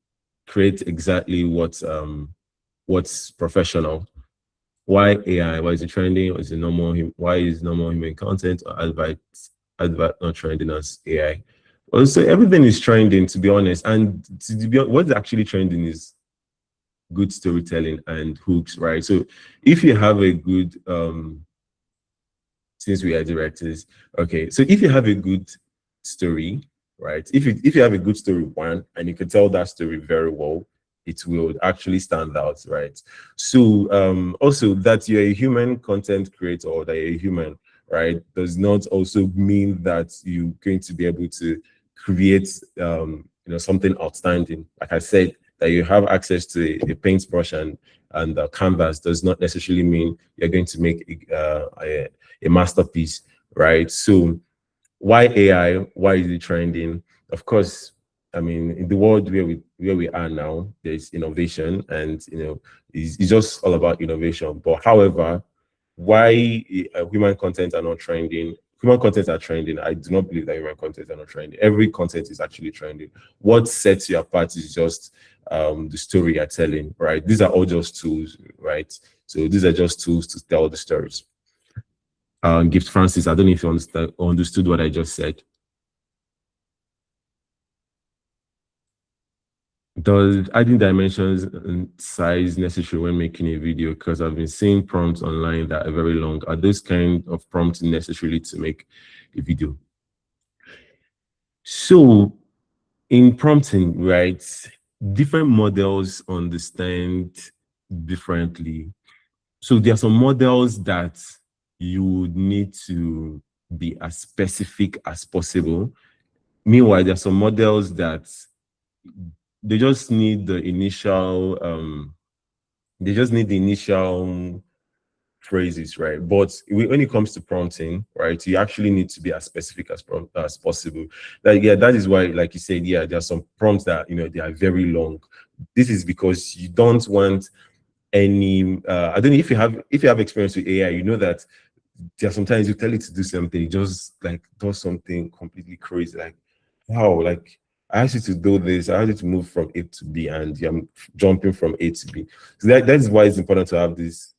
create exactly what's professional. Why AI? Why is it trending? Or is it normal? Why is normal human content or advert not trending as AI? Well, so everything is trending, to be honest. And what's actually trending is good storytelling and hooks, right? So if you have a good since we are directors, okay, so if you have a good story, right, if you have a good story, one, and you can tell that story very well, it will actually stand out, right? So also that you're a human content creator, or that you're a human, right, does not also mean that you're going to be able to create something outstanding. Like I said, that you have access to a paintbrush and a canvas does not necessarily mean you're going to make a masterpiece, right? So why AI? Why is it trending? Of course, I mean, in the world where we are now, there's innovation, and it's just all about innovation. But however, why human content are not trending? Human content are trending. I do not believe that human content are not trending. Every content is actually trending. What sets you apart is just the story you're telling, right? These are all just tools, right? So these are just tools to tell the stories. Gift Francis, I don't know if you understood what I just said. Does adding dimensions and size necessary when making a video? Because I've been seeing prompts online that are very long. Are those kind of prompts necessary to make a video? So in prompting, right, different models understand differently. So there are some models that you would need to be as specific as possible. Meanwhile, there are some models that they just need the initial phrases, right? But when it comes to prompting, right, you actually need to be as specific as possible. That is why, like you said, there are some prompts that they are very long. This is because you don't want any I don't know if you have experience with AI, you know that there are sometimes you tell it to do something, it just like does something completely crazy, like, wow, like I asked you to do this, I asked you to move from A to B, and I'm jumping from A to B. So that is why it's important to have these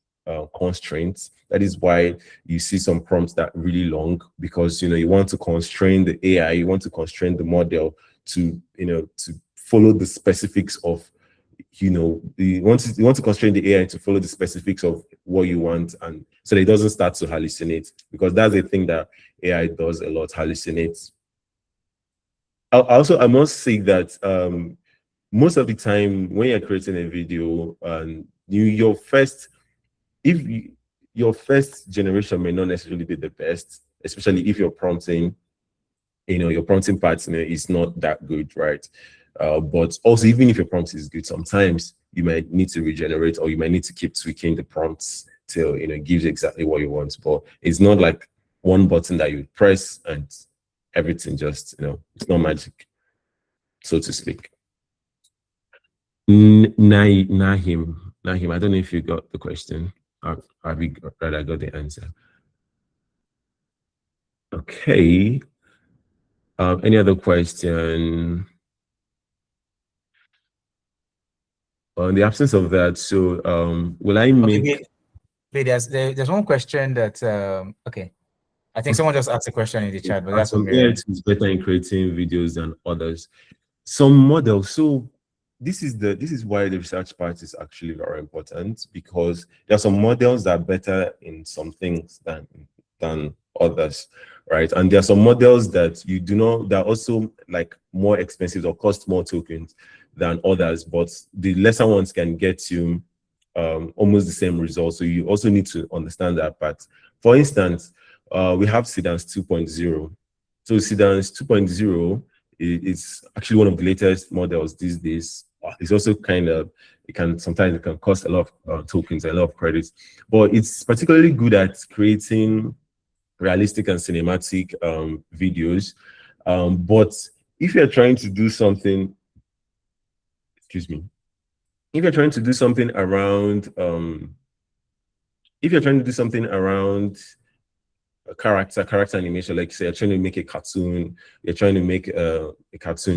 constraints. That is why you see some prompts that are really long, because you want to constrain the AI, you want to constrain the model to to follow the specifics of you want to constrain the AI to follow the specifics of what you want, and so that it doesn't start to hallucinate, because that's the thing that AI does a lot, hallucinates. I must say that most of the time when you're creating a video, your first generation may not necessarily be the best, especially if you're prompting, your prompting part is not that good, right? But also, even if your prompt is good, sometimes you might need to regenerate, or you might need to keep tweaking the prompts till it gives exactly what you want. But it's not like one button that you press and everything just it's not magic, so to speak. Nahim, I don't know if you got the question. Have you got the answer? Okay. Any other question? In the absence of that, so will I make? Okay, there's one question that okay, I think someone just asked a question in the chat, but that's some AI is better in creating videos than others. Some models. So this is why the research part is actually very important, because there are some models that are better in some things than others, right? And there are some models that that are also like more expensive or cost more tokens than others, but the lesser ones can get you almost the same results. So you also need to understand that part. For instance, we have Sedans 2.0. So Sedans 2.0 is actually one of the latest models these days. It's also sometimes it can cost a lot of tokens, a lot of credits, but it's particularly good at creating realistic and cinematic videos. But if you're trying to do something, excuse me, if you're trying to do something around character animation, like say you're trying to make a cartoon,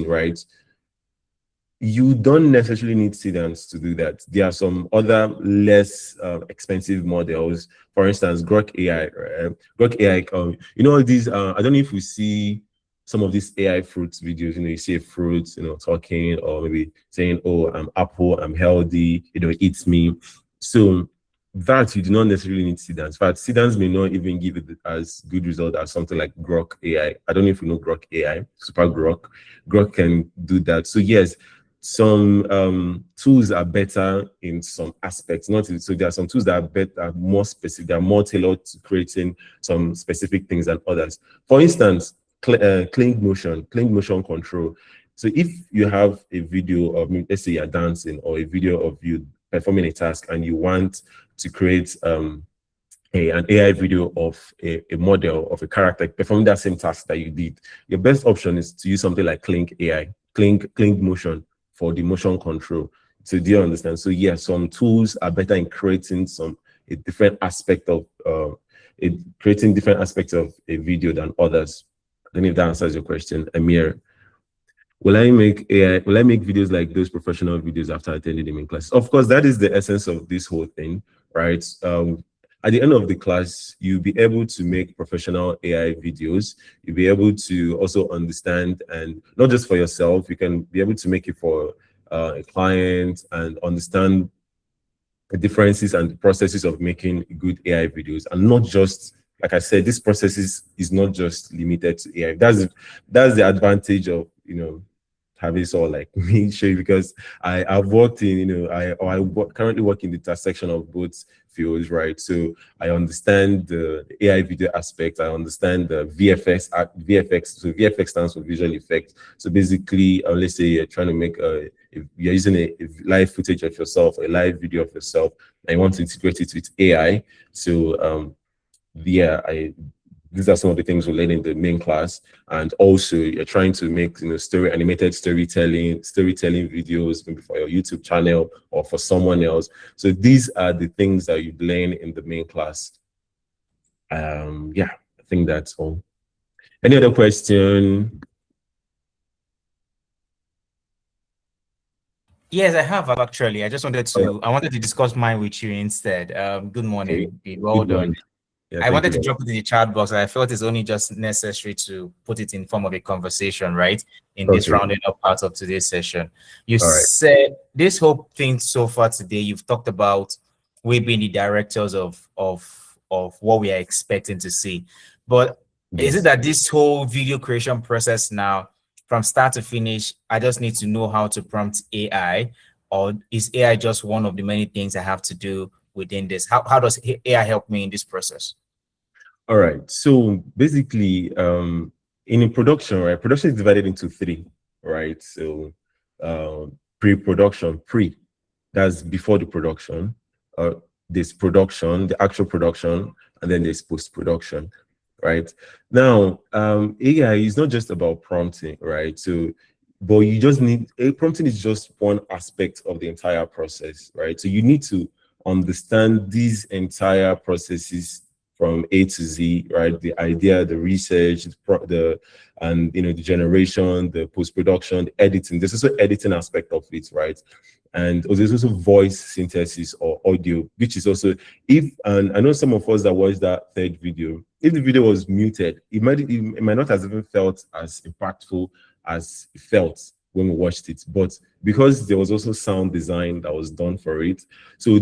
right? You don't necessarily need Sedans to do that. There are some other less expensive models. For instance, Grok AI. Grok AI. These. I don't know if we see some of these AI fruits videos. You see a fruit, talking, or maybe saying, "Oh, I'm apple, I'm healthy. It eats me." So that you do not necessarily need Sedans. In fact, Sedans may not even give it as good result as something like Grok AI. I don't know if you know Grok AI, Super Grok. Grok can do that. So yes, some tools are better in some aspects. So there are some tools that are better, more specific, they are more tailored to creating some specific things than others. For instance, cling motion control. So if you have a video of, let's say you're dancing, or a video of you performing a task, and you want to create an AI video of a model of a character performing that same task that you did, your best option is to use something like Clink AI. cling motion for the motion control. So do you understand? So yeah, some tools are better in creating a different aspect of creating different aspects of a video than others. I don't know if that answers your question, Amir. Will I make videos like those professional videos after attending them in class? Of course, that is the essence of this whole thing, right? At the end of the class, you'll be able to make professional AI videos. You'll be able to also understand, and not just for yourself, you can be able to make it for a client and understand the differences and the processes of making good AI videos, and not just, like I said, this process is not just limited to AI. That's the advantage of, having all like me show you, because I've worked in, currently work in the intersection of both fields, right? So I understand the AI video aspect. I understand the VFX. So VFX stands for visual effect. So basically, let's say you're trying to make if you're using a live footage of yourself, a live video of yourself, and you want to integrate it with AI. So these are some of the things we learn in the main class. And also you're trying to make animated storytelling videos, maybe for your YouTube channel or for someone else. So these are the things that you learn in the main class. I think that's all. Any other question? Yes, I have actually. I just wanted to discuss mine with you instead. Good morning. Okay. Well done. Yeah, I wanted to drop it in the chat box. I felt it's only just necessary to put it in form of a conversation, right? In this rounding up part of today's session. You said this whole thing so far today, you've talked about we being the directors of what we are expecting to see. But is it that this whole video creation process now, from start to finish, I just need to know how to prompt AI, or is AI just one of the many things I have to do within this? How does AI help me in this process? All right. So basically, in production, right? Production is divided into three, right? So pre-production, that's before the production. There's production, the actual production, and then there's post-production, right? Now, AI is not just about prompting, right? So, but you just need, prompting is just one aspect of the entire process, right? So you need to understand these entire processes from A to Z, right? The idea, the research, the generation, the post-production, the editing. There's also editing aspect of it, right? And there's also voice synthesis or audio, which is also, and I know some of us that watched that third video, if the video was muted, it might not have even felt as impactful as it felt when we watched it, but because there was also sound design that was done for it. So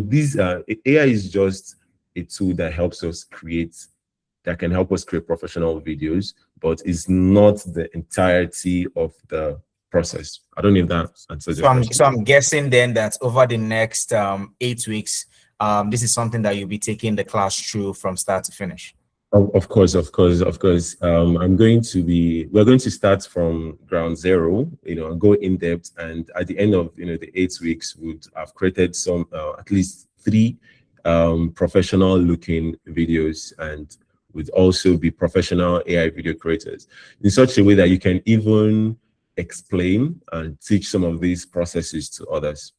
AI is just a tool that helps us can help us create professional videos, but it's not the entirety of the process. I don't know if that answers your question. So I'm guessing then that over the next 8 weeks, this is something that you'll be taking the class through from start to finish. Of course. We're going to start from ground zero, go in depth, and at the end of the 8 weeks, we'd have created some at least 3 professional looking videos, and would also be professional AI video creators in such a way that you can even explain and teach some of these processes to others.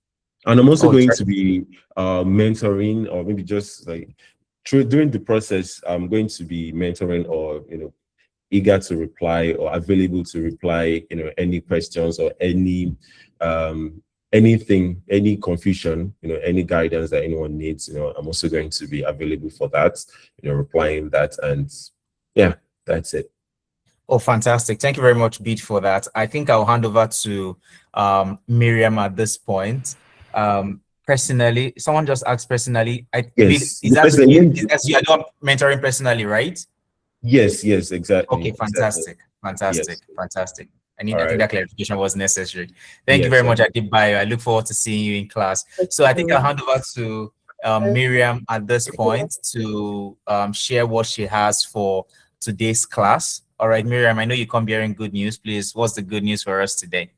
And I'm also going to be mentoring, or maybe just like during the process, I'm going to be mentoring or eager to reply or available to reply any questions or any anything, any confusion, any guidance that anyone needs. I'm also going to be available for that, replying that, and yeah, that's it. Oh, fantastic. Thank you very much, Beat, for that. I think I'll hand over to Miriam at this point. Personally, someone just asked personally. Yes. Is that you are not mentoring personally, right? Yes, exactly. Okay, fantastic. Yes. Fantastic. I think that clarification was necessary. Thank you very much, Adebayo. I look forward to seeing you in class. So I think I'll hand over to Miriam at this point to share what she has for today's class. All right, Miriam, I know you come bearing good news. Please, what's the good news for us today?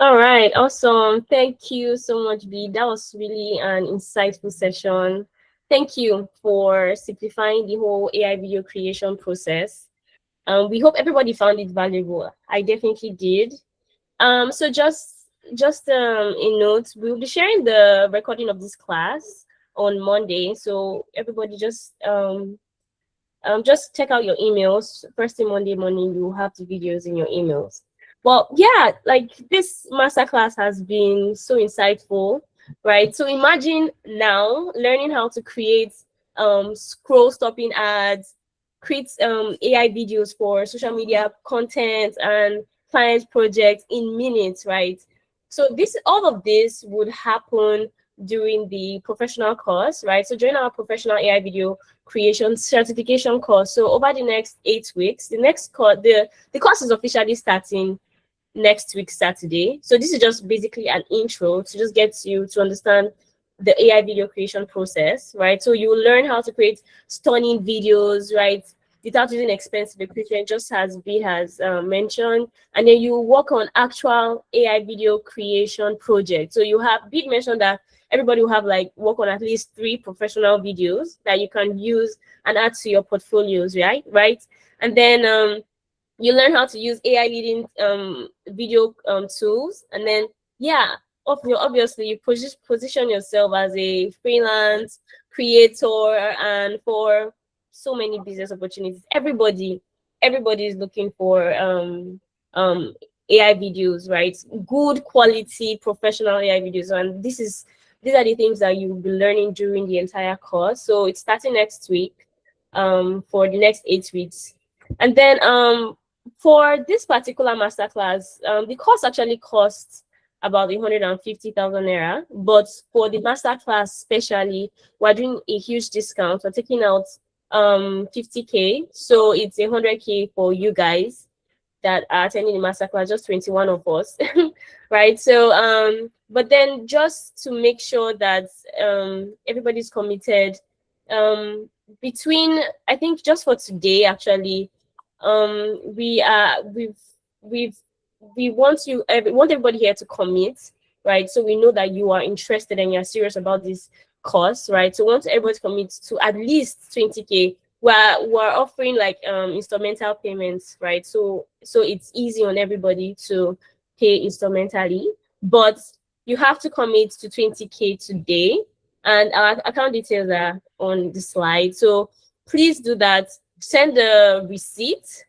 All right, awesome. Thank you so much, B. That was really an insightful session. Thank you for simplifying the whole AI video creation process. We hope everybody found it valuable. I definitely did. So just a note, we'll be sharing the recording of this class on Monday. So everybody just check out your emails. First thing Monday morning, you will have the videos in your emails. Well, yeah, like this masterclass has been so insightful, right? So imagine now learning how to create scroll stopping ads, create AI videos for social media content and client projects in minutes, right? So all of this would happen during the professional course, right? So during our professional AI video creation certification course. So over the next 8 weeks, the next course, the course is officially starting next week Saturday. So this is just basically an intro to just get you to understand the AI video creation process, right? So you will learn how to create stunning videos, right? Without using expensive equipment, just as B has mentioned. And then you work on actual AI video creation projects. So you have Bid mentioned that everybody will have like work on at least 3 professional videos that you can use and add to your portfolios, right? And then you learn how to use AI leading video tools, and then yeah, obviously you position yourself as a freelance creator, and for so many business opportunities. Everybody is looking for AI videos, right? Good quality professional AI videos, and these are the things that you'll be learning during the entire course. So it's starting next week for the next 8 weeks. And then for this particular masterclass, the course actually costs about 150,000 naira, but for the masterclass especially, we're doing a huge discount. We're taking out 50K, so it's 100K for you guys that are attending the masterclass, just 21 of us, right? So but then just to make sure that everybody's committed, between, I think just for today actually, we want everybody here to commit, right? So we know that you are interested and you're serious about this course, right? So once everybody commits to at least 20K, we're offering like instrumental payments, right? So it's easy on everybody to pay instrumentally, but you have to commit to 20K today, and our account details are on the slide. So please do that. Send the receipt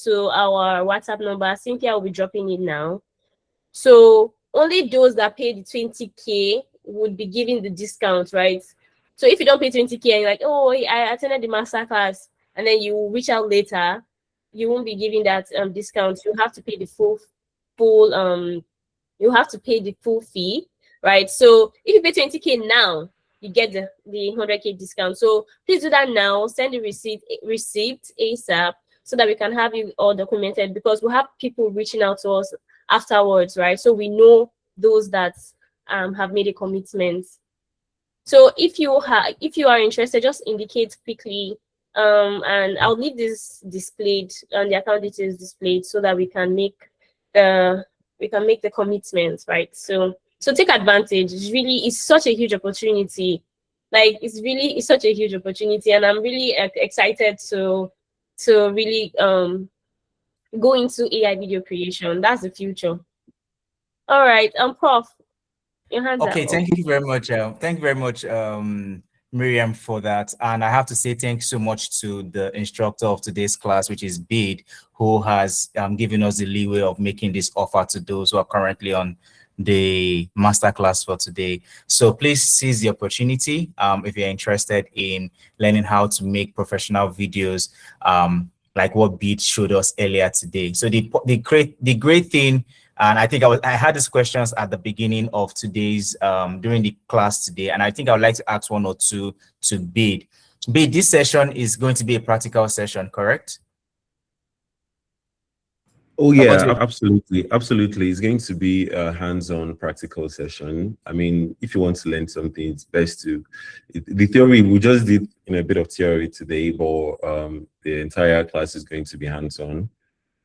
to our WhatsApp number. Cynthia will be dropping it now. So only those that pay the 20K would be giving the discount, right? So if you don't pay 20K and you're like, oh, I attended the masterclass, and then you reach out later, you won't be giving that discount. You have to pay the full you have to pay the full fee, right? So if you pay 20K now, you get the 100K discount. So please do that now. Send the receipt ASAP so that we can have you all documented, because we have people reaching out to us afterwards, right? So we know those that have made a commitment. So if you are interested, just indicate quickly, and I'll leave this displayed and the account details displayed so that we can make the commitment, right? So take advantage. It's such a huge opportunity. Like it's such a huge opportunity, and I'm really excited to really go into AI video creation. That's the future. All right, Prof, your hands okay, up. thank you very much. Thank you very much, Miriam, for that. And I have to say thank you so much to the instructor of today's class, which is Bid, who has given us the leeway of making this offer to those who are currently on the masterclass for today. So please seize the opportunity if you're interested in learning how to make professional videos, like what Bid showed us earlier today. So the great thing, and I think I had these questions at the beginning of today's during the class today, and I think I would like to ask one or two to Bid. Bid, this session is going to be a practical session, correct? Oh yeah, absolutely. It's going to be a hands-on practical session. I mean, if you want to learn something, it's best to the theory. We just did a bit of theory today, but the entire class is going to be hands-on.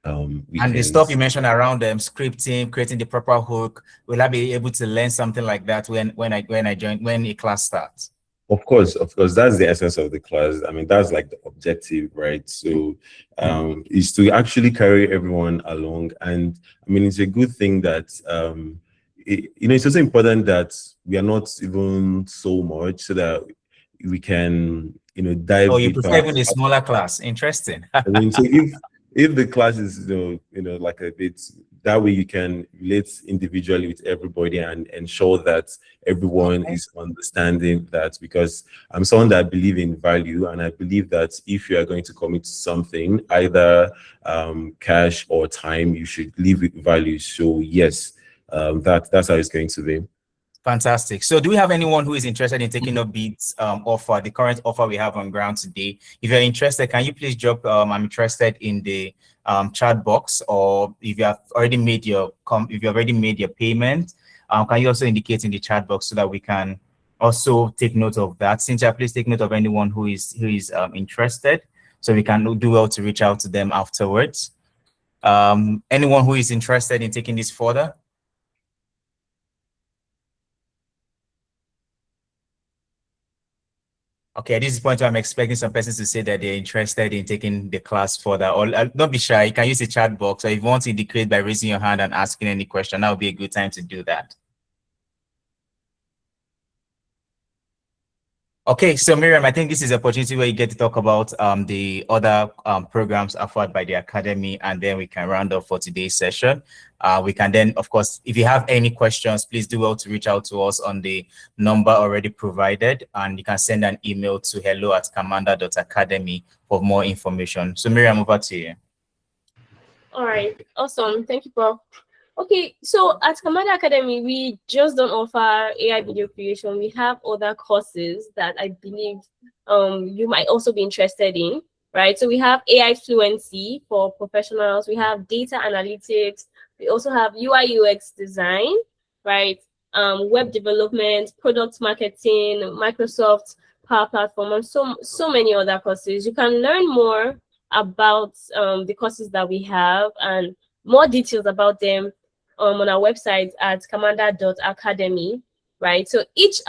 And the stuff you mentioned around scripting, creating the proper hook, will I be able to learn something like that when a class starts? Of course, that's the essence of the class. I mean, that's like the objective, right? So, is to actually carry everyone along. And I mean, it's a good thing that, it's also important that we are not even so much so that we can, dive Oh, you deeper. prefer even a smaller class? Interesting. I mean, so if the class is, like a bit, that way you can relate individually with everybody and ensure that everyone is understanding that, because I'm someone that believe in value, and I believe that if you are going to commit to something, either cash or time, you should live with value. So yes, that's how it's going to be. Fantastic. So do we have anyone who is interested in taking up Beats offer, the current offer we have on ground today? If you're interested, can you please drop I'm interested in the chat box, or if you have already made your payment, can you also indicate in the chat box so that we can also take note of that? Cynthia, please take note of anyone who is interested, so we can do well to reach out to them afterwards. Anyone who is interested in taking this further? Okay, at this point, I'm expecting some persons to say that they're interested in taking the class further. Or don't be shy, you can use the chat box, or if you want to indicate by raising your hand and asking any question, that would be a good time to do that. Okay, so Miriam, I think this is an opportunity where you get to talk about the other programs offered by the Academy, and then we can round up for today's session. We can then, of course, if you have any questions, please do well to reach out to us on the number already provided, and you can send an email to hello@camanda.academy for more information. So Miriam, over to you. All right, awesome. Thank you, Prof. Okay, so at CAMANDA Academy, we just don't offer AI video creation. We have other courses that I believe you might also be interested in, right? So we have AI Fluency for Professionals. We have data analytics. We also have UI UX design, right? Web development, product marketing, Microsoft Power Platform, and so many other courses. You can learn more about the courses that we have and more details about them on our website at camanda.academy, right? So each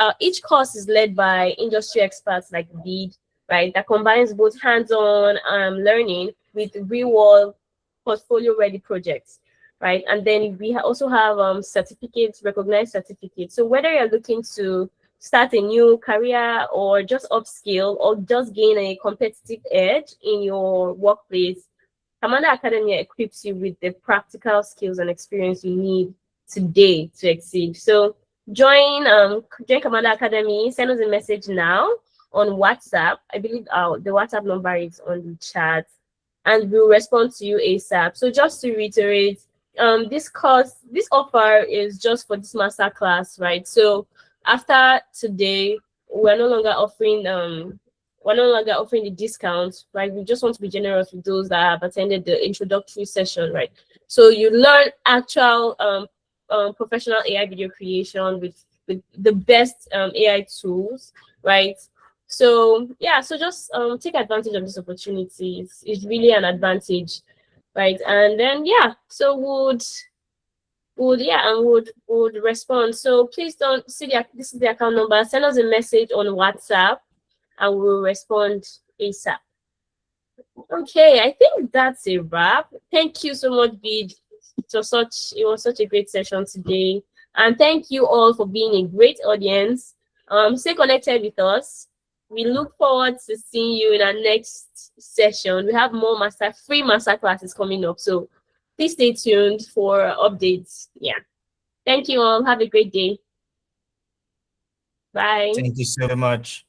course is led by industry experts like BEAD, right? That combines both hands-on learning with real-world portfolio-ready projects, right? And then we also have certificates, recognized certificates. So whether you're looking to start a new career or just upskill or just gain a competitive edge in your workplace, CAMANDA Academy equips you with the practical skills and experience you need today to exceed. So join CAMANDA Academy, send us a message now on WhatsApp. I believe the WhatsApp number is on the chat, and we'll respond to you ASAP. So just to reiterate, this offer is just for this master class, right? So after today, we're no longer offering the discounts, right? We just want to be generous with those that have attended the introductory session, right? So you learn actual professional AI video creation with the best AI tools, right? So yeah, so just take advantage of this opportunity. It's really an advantage, right? And then yeah, so would respond. So please don't see this is the account number. Send us a message on WhatsApp and we'll respond ASAP. Okay, I think that's a wrap. Thank you so much, Bid. It was such a great session today. And thank you all for being a great audience. Stay connected with us. We look forward to seeing you in our next session. We have more free master classes coming up. So please stay tuned for updates. Yeah. Thank you all. Have a great day. Bye. Thank you so much.